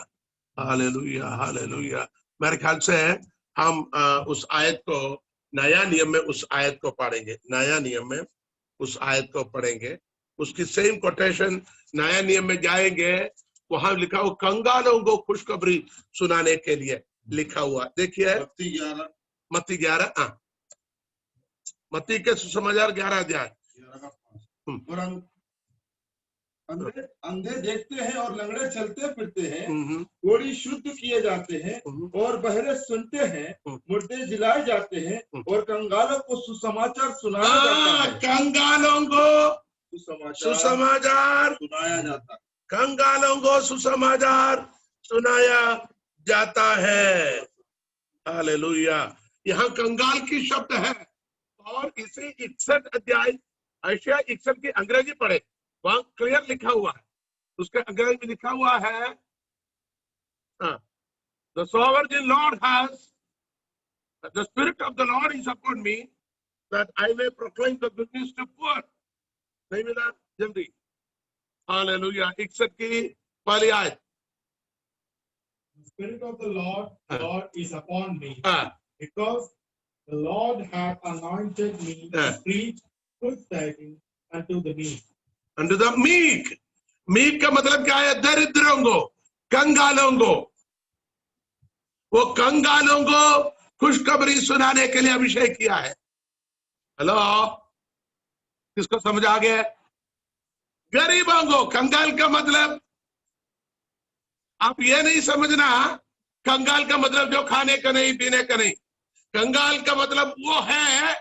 hallelujah, hallelujah. मेरे ख्याल से हम उस आयत को, नया नियम में उस आयत को पढ़ेंगे, नया नियम में उस आयत को पढ़ेंगे। उसकी सेम कोटेशन नया नियम में जाएंगे, वहां लिखा हुआ कंगालों को खुशखबरी सुनाने के लिए लिखा हुआ। देखिए मत्ती 11, मत्ती के सुसमाचार 11 अध्याय। अंधे देखते हैं और लंगड़े चलते फिरते हैं, कोढ़ी शुद्ध किए जाते हैं और बहरे सुनते हैं, मुर्दे जिलाए जाते हैं और कंगालों को सुसमाचार सुनाया जाता है। कंगालों को सुसमाचार सुनाया जाता है। कंगालों को सुसमाचार सुनाया जाता है। हालेलुया। यहाँ कंगाल की शब्द है और इसी 61 अध्याय यशायाह 61 की अंग्रेजी पढ़े, वहां क्लियर लिखा हुआ है, उसके अंग्रेजी में लिखा हुआ है, The sovereign Lord has, the Spirit of the Lord is upon me that I may proclaim the good news to poor. नहीं मिला जल्दी? हालेलुया। 61 की पहली आयत। The Spirit of the Lord is upon me, because the Lord hath anointed me to preach good tidings unto the meek. Unto the meek. Meek का मतलब क्या है? दरिद्रों को, कंगालों को। वो कंगालों को खुशखबरी सुनाने के लिए अभिषेक किया है। हेलो, किसको समझ आ गया? गरीबों को। कंगाल का मतलब, आप ये नहीं समझना कंगाल का मतलब जो खाने का नहीं, पीने का नहीं। कंगाल का मतलब वो है,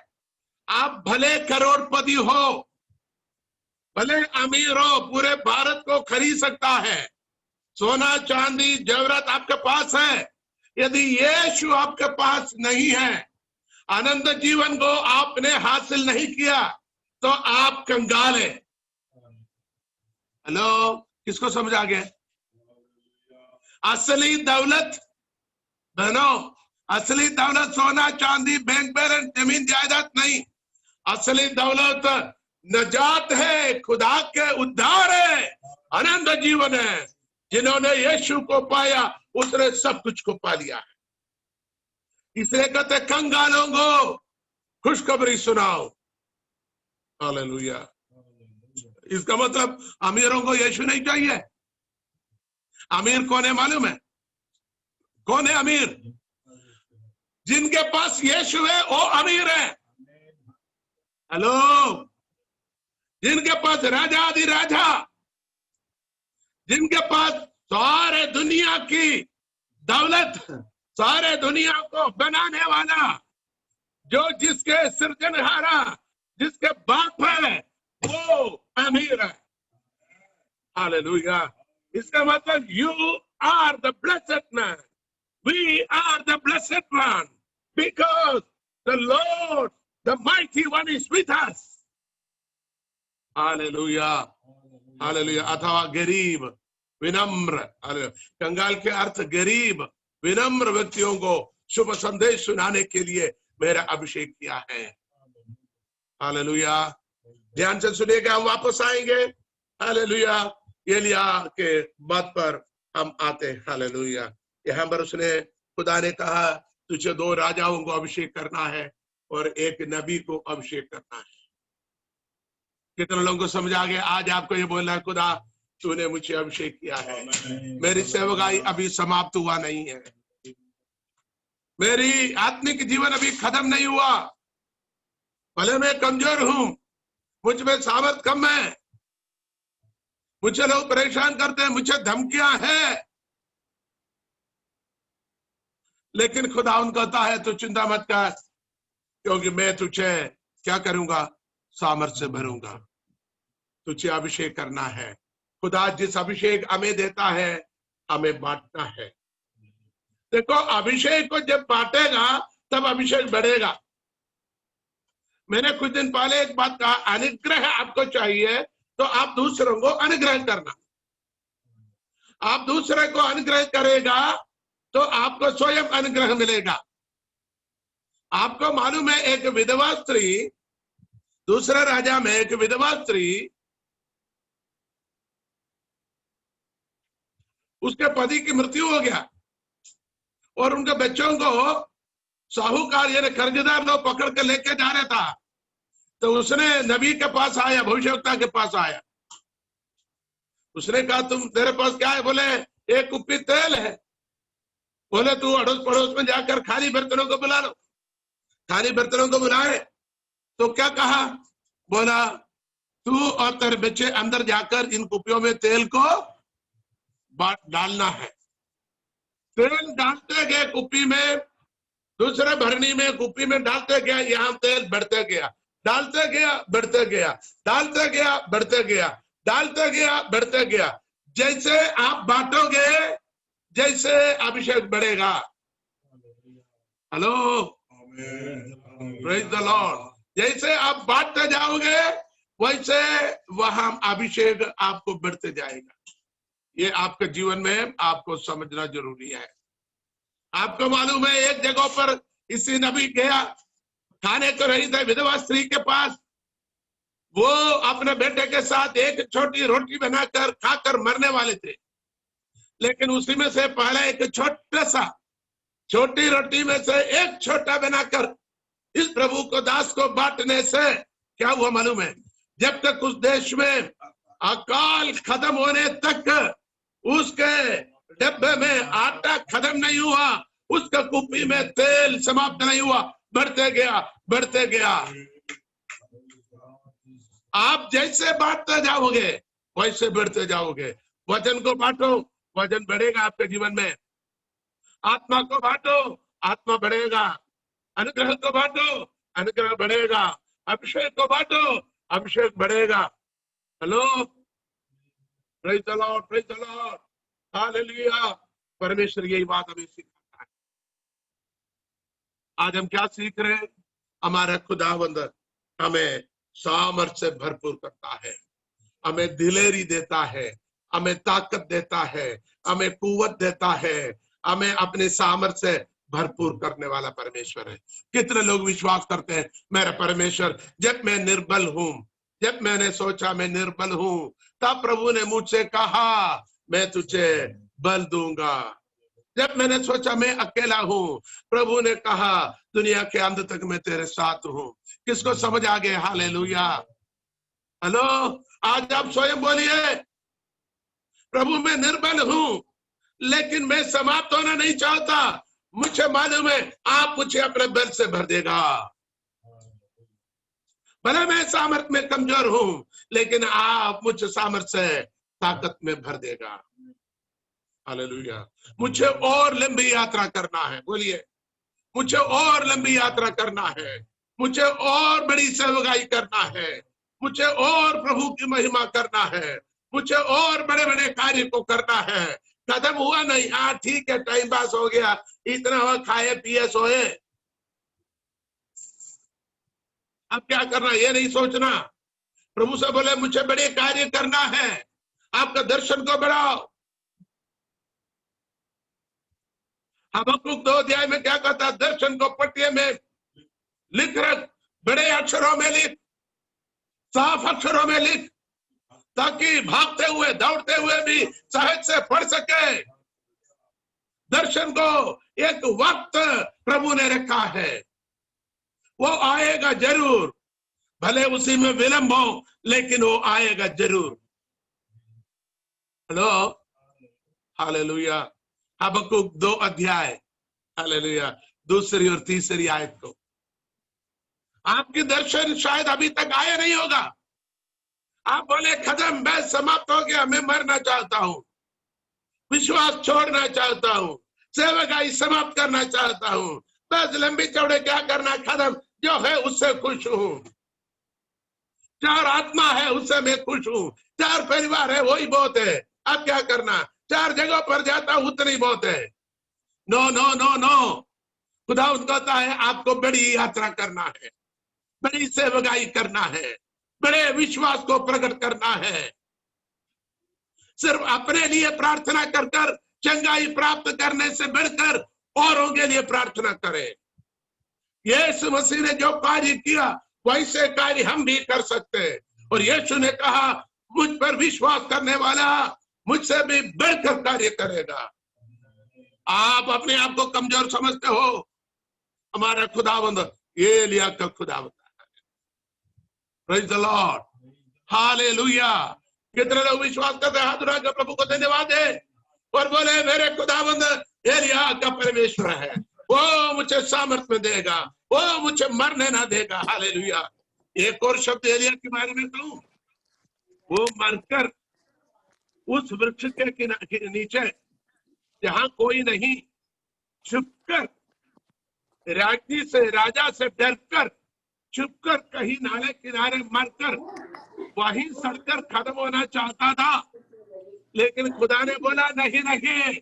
आप भले करोड़पति हो, भले अमीर हो, पूरे भारत को खरीद सकता है, सोना चांदी जेवरात आपके पास है, यदि यीशु आपके पास नहीं है, अनंत जीवन को आपने हासिल नहीं किया, तो आप कंगाल है। हेलो, किसको समझ आ गया? असली दौलत बहनों, असली दौलत सोना चांदी बैंक बैलेंस जमीन जायदाद नहीं, असली दौलत नजात है, खुदा के उद्धार है, अनंत जीवन है। जिन्होंने यीशु को पाया उसने सब कुछ को पा लिया है। इसलिए कहते कंगालों को खुशखबरी सुनाओ। हालेलुया। इसका मतलब अमीरों को यीशु नहीं चाहिए। अमीर कौन है मालूम है? कौन है अमीर? जिनके पास यीशु है वो अमीर है। हेलो, जिनके पास राजा आदि राजा, जिनके पास सारे दुनिया की दौलत, सारे दुनिया को बनाने वाला, जो जिसके सृजनहारा, जिसके बाप है, वो अमीर है। हालेलुया। इसका मतलब you are the blessed man, we are the blessed one, because the Lord the mighty one is with us. Hallelujah, hallelujah. अथवा गरीब, विनम्र, कंगाल के अर्थ गरीब, विनम्र व्यक्तियों को शुभ संदेश सुनाने के लिए मेरा अभिषेक किया है। हालेलुया। ध्यान से सुनिएगा, हम वापस आएंगे। हालेलुया। एलिया के बात पर हम आते हैं। हालेलुया। यहाँ पर उसने, खुदा ने कहा तुझे 2 राजाओं को अभिषेक करना है और एक नबी को अभिषेक करना है। कितने लोगों को समझ आ गया? आज आपको ये बोलना है, खुदा तूने मुझे अभिषेक किया है, मेरी सेवकाई अभी समाप्त हुआ नहीं है, मेरी आत्मिक जीवन अभी खत्म नहीं हुआ, भले मैं कमजोर हूं, मुझ में सामर्थ कम है, मुझे लोग परेशान करते हैं, मुझे धमकियां हैं, लेकिन खुदा उनको कहता है तू चिंता मत कर, क्योंकि मैं तुझे क्या करूंगा? सामर्थ से भरूंगा। तुझे अभिषेक करना है। खुदा जिस अभिषेक हमें देता है, हमें बांटना है। देखो, अभिषेक को जब बांटेगा तब अभिषेक बढ़ेगा। मैंने कुछ दिन पहले एक बात कहा, अनुग्रह आपको चाहिए तो आप दूसरों को अनुग्रह करना। आप दूसरे को अनुग्रह करेगा तो आपको स्वयं अनुग्रह मिलेगा। आपको मालूम है, एक विधवा स्त्री, दूसरे राजा में एक विधवा स्त्री, उसके पति की मृत्यु हो गया और उनके बच्चों को साहूकार यानी कर्जदार लोग पकड़ के लेके जा रहा था। तो उसने नबी के पास आया, भविष्यवक्ता के पास आया। उसने कहा तुम, तेरे पास क्या है? बोले 1 कुप्पी तेल है। बोले तू अड़ोस पड़ोस में जाकर खाली बर्तनों को बुला लो। खाली बर्तनों को बुलाए तो क्या कहा? बोला तू और तेरे बच्चे अंदर जाकर इन कुप्पियों में तेल को डालना है। तेल डालते गए कुप्पी में, दूसरे भरनी में, कुप्पी में डालते गया, यहाँ तेल बढ़ते गया, डालते गया, बढ़ते गया, डालते गया, बढ़ते गया, डालते गया, बढ़ते गया। जैसे आप बांटोगे, जैसे अभिषेक बढ़ेगा। Hello, praise the Lord. जैसे आप बांटते जाओगे, वैसे वहां अभिषेक आपको बढ़ते जाएगा। ये आपके जीवन में आपको समझना जरूरी है। आपको मालूम है, एक जगह पर इसी नबी गया, खाने को रही थे विधवा स्त्री के पास। वो अपने बेटे के साथ एक छोटी रोटी बनाकर खाकर मरने वाले थे, लेकिन उसी में से पहले एक छोटा सा, छोटी रोटी में से एक छोटा बनाकर इस प्रभु को, दास को बांटने से क्या हुआ मालूम है? जब तक उस देश में अकाल खत्म होने तक उसके डब्बे में आटा खत्म नहीं हुआ, उसका कुप्पी में तेल समाप्त नहीं हुआ, बढ़ते गया, बढ़ते गया। आप जैसे बांटते जाओगे वैसे बढ़ते जाओगे। वचन को बांटो, वचन बढ़ेगा आपके जीवन में। आत्मा को बांटो, आत्मा बढ़ेगा। अनुग्रह को बांटो, अनुग्रह बढ़ेगा। अभिषेक को बांटो, अभिषेक बढ़ेगा। Hello, praise the Lord, praise the Lord, hallelujah. परमेश्वर यही बात हमें सिखाता है। आज हम क्या सीख रहे हैं? हमारा खुदावंद हमें सामर्थ से भरपूर करता है, हमें दिलेरी देता है, हमें ताकत देता है, हमें कुव्वत देता है, हमें अपने सामर्थ से भरपूर करने वाला परमेश्वर है। कितने लोग विश्वास करते हैं मेरा परमेश्वर, जब मैं निर्बल हूं, जब मैंने सोचा मैं निर्बल हूं, तब प्रभु ने मुझसे कहा मैं तुझे बल दूंगा। जब मैंने सोचा मैं अकेला हूं, प्रभु ने कहा दुनिया के अंत तक मैं तेरे साथ हूं। किसको समझ आ गया? हालेलुया। हेलो, आज आप स्वयं बोलिए, प्रभु मैं निर्बल हूं, लेकिन मैं समाप्त होना नहीं चाहता। मुझे मालूम है आप मुझे अपने बल से भर देगा। भले मैं सामर्थ में कमजोर हूं, लेकिन आप मुझे सामर्थ से ताकत में भर देगा। हालेलुया। मुझे और लंबी यात्रा करना है, बोलिए मुझे और लंबी यात्रा करना है, मुझे और बड़ी सेवकाई करना है, मुझे और प्रभु की महिमा करना है, मुझे और बड़े बड़े कार्य को करना है। खत्म हुआ नहीं, हाँ ठीक है टाइम पास हो गया, इतना हुआ, खाए पिए सोए, अब क्या करना ये नहीं सोचना। प्रभु से बोले मुझे बड़े कार्य करना है, आपका दर्शन को बढ़ाओ। हबक्कुक 2 अध्याय में क्या कहता, दर्शन को पट्टिया में लिख रख, बड़े अक्षरों में लिख, साफ अक्षरों में लिख, ताकि भागते हुए दौड़ते हुए भी सहज से पढ़ सके। दर्शन को एक वक्त प्रभु ने रखा है, वो आएगा जरूर, भले उसी में विलंब हो, लेकिन वो आएगा जरूर। Hello, hallelujah. हबक्कुक 2 अध्याय, हालेलुया, 2 और 3 आयत को, आपके दर्शन शायद अभी तक आया नहीं होगा। आप बोले खत्म, मैं समाप्त हो गया, मैं मरना चाहता हूं, विश्वास छोड़ना चाहता हूं, सेवकाई समाप्त करना चाहता हूं, बस लंबी चौड़े क्या करना, खत्म, जो है उससे खुश हूं, 4 आत्मा है उससे मैं खुश हूं, 4 परिवार है वही बहुत है, अब क्या करना, 4 जगह पर जाता हूं उतनी बहुत है। नो नो नो नो, खुदा कहता है आपको बड़ी यात्रा करना है, बड़ी सेवकाई करना है, बड़े विश्वास को प्रकट करना है। सिर्फ अपने लिए प्रार्थना कर कर चंगाई प्राप्त करने से बढ़कर औरों के लिए प्रार्थना करें। यीशु मसीह ने जो कार्य किया वैसे कार्य हम भी कर सकते हैं, और यीशु ने कहा मुझ पर विश्वास करने वाला मुझसे भी बढ़कर कार्य करेगा। आप अपने आप को कमजोर समझते हो, हमारा खुदावंद एलिय्याह का खुदावंद है। Praise the Lord, hallelujah. कितने लोग विश्वास करते हैं, हाथ उठाकर प्रभु को धन्यवाद दे और बोले मेरे खुदावंद एलिय्याह का परमेश्वर है, वो मुझे सामर्थ में देगा, वो मुझे मरने ना देगा। हालेलुया। एक और शब्द एलिय्याह के बारे में कहूं, वो मरकर उस वृक्ष के नीचे जहां कोई नहीं, छुपकर राज्ञी से, राजा से डरकर छुपकर कहीं नाले किनारे मरकर वहीं सड़कर खत्म होना चाहता था, लेकिन खुदा ने बोला नहीं नहीं,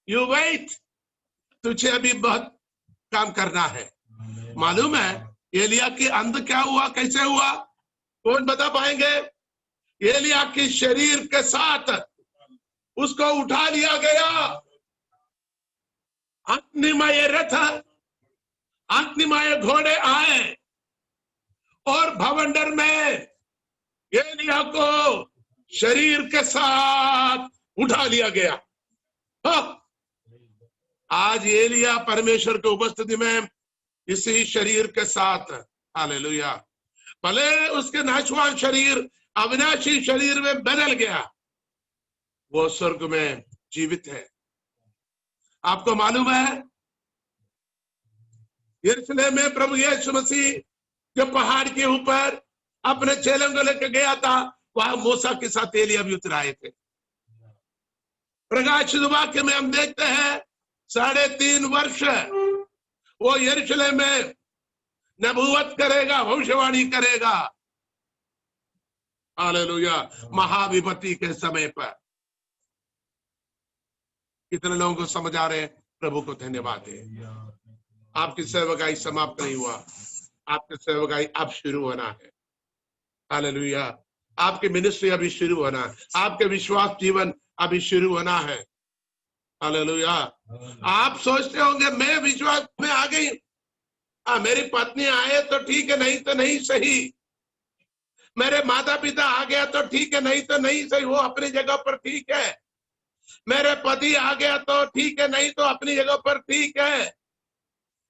यू वेट, तुझे अभी बहुत काम करना है। मालूम है एलिय्याह की अंत क्या हुआ, कैसे हुआ, कौन बता पाएंगे? एलिय्याह के शरीर के साथ उसको उठा लिया गया, अग्निमय रथ, अग्निमय घोड़े आए और भवंडर में एलिय्याह को शरीर के साथ उठा लिया गया। आज एलिय्याह परमेश्वर की उपस्थिति में इसी शरीर के साथ, हालेलुया, भले उसके नाशवान शरीर अविनाशी शरीर में बदल गया, वो स्वर्ग में जीवित है। आपको मालूम है यरूशलेम में प्रभु यीशु मसीह जब पहाड़ के ऊपर अपने चेलों को लेकर गया था, वहां मूसा के साथ एलिय्याह भी उतर आए थे। प्रकाशित वाक्य में हम देखते हैं 3.5 वर्ष वो यरूशलेम में नबूवत करेगा, भविष्यवाणी करेगा। हालेलुया। महाविपत्ति के समय पर कितने लोगों को समझ आ रहे हैं? प्रभु को धन्यवाद है। आपकी सेवकाई समाप्त नहीं हुआ, आपकी सेवकाई अब शुरू होना है। हालेलुया। आपकी मिनिस्ट्री अभी शुरू होना है, आपके विश्वास जीवन अभी शुरू होना है। हालेलुया। आप सोचते होंगे मैं विश्वास में आ गई, मेरी पत्नी आए तो ठीक है, नहीं तो नहीं सही, मेरे माता पिता आ गया तो ठीक है, नहीं तो नहीं सही, वो अपनी जगह पर ठीक है, मेरे पति आ गया तो ठीक है, नहीं तो अपनी जगह पर ठीक है,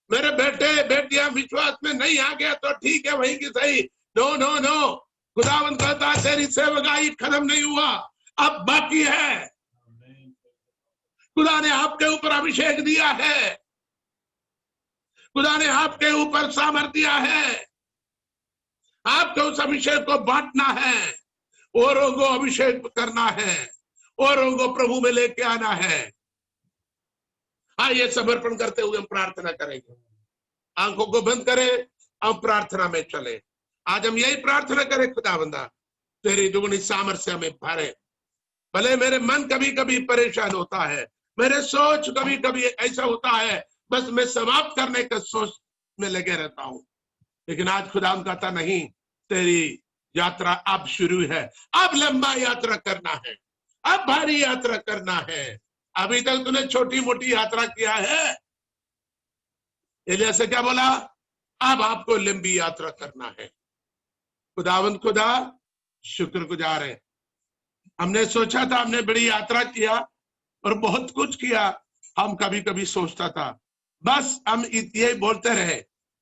मेरे बेटे बेटियां विश्वास में नहीं आ गया तो ठीक है, वहीं की सही। नो नो नो, खुदावंद कहता है तेरी सेवकाई खत्म नहीं हुआ, अब बाकी है। खुदा ने आपके ऊपर अभिषेक दिया है, खुदा ने आपके ऊपर सामर्थ दिया है, आपको उस अभिषेक को बांटना है, औरों को अभिषेक करना है, और उनको प्रभु में लेके आना है। आइए समर्पण करते हुए हम प्रार्थना करेंगे। आंखों को बंद करें, हम प्रार्थना में चले। आज हम यही प्रार्थना करें, खुदावंदा तेरी दुगनी सामर्थ्य हमें भरे। भले मेरे मन कभी कभी परेशान होता है, मेरे सोच कभी कभी ऐसा होता है, बस मैं समाप्त करने का सोच में लगे रहता हूं, लेकिन आज खुदा कहता नहीं, तेरी यात्रा अब शुरू है। अब लंबा यात्रा करना है, अब भारी यात्रा करना है। अभी तक तूने छोटी मोटी यात्रा किया है। एलिया से क्या बोला? अब आपको लंबी यात्रा करना है। खुदावंद खुदा शुक्रगुजार है। हमने सोचा था, हमने बड़ी यात्रा किया और बहुत कुछ किया। हम कभी कभी सोचता था बस हम ये बोलते रहे,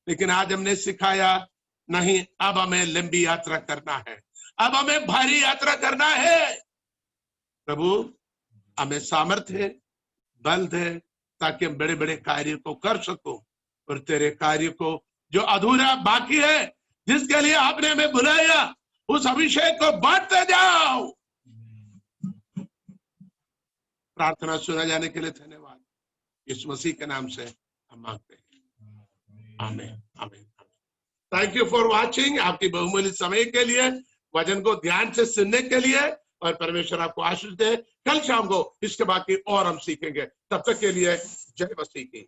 लेकिन आज हमने सिखाया नहीं, अब हमें लंबी यात्रा करना है, अब हमें भारी यात्रा करना है। प्रभु हमें सामर्थ्य, बल दे, ताकि हम बड़े बड़े कार्य को कर सको और तेरे कार्य को जो अधूरा बाकी है, जिसके लिए आपने हमें बुलाया, उस अभिषेक को बांटते जाओ। प्रार्थना सुना जाने के लिए धन्यवाद। इस मसीह के नाम से हम मांगते हैं, आमीन आमीन। Thank you for watching. आपकी बहुमूल्य समय के लिए, वचन को ध्यान से सुनने के लिए, और परमेश्वर आपको आशीष दे। कल शाम को इसके बाकी और हम सीखेंगे। तब तक के लिए जय मसीह की।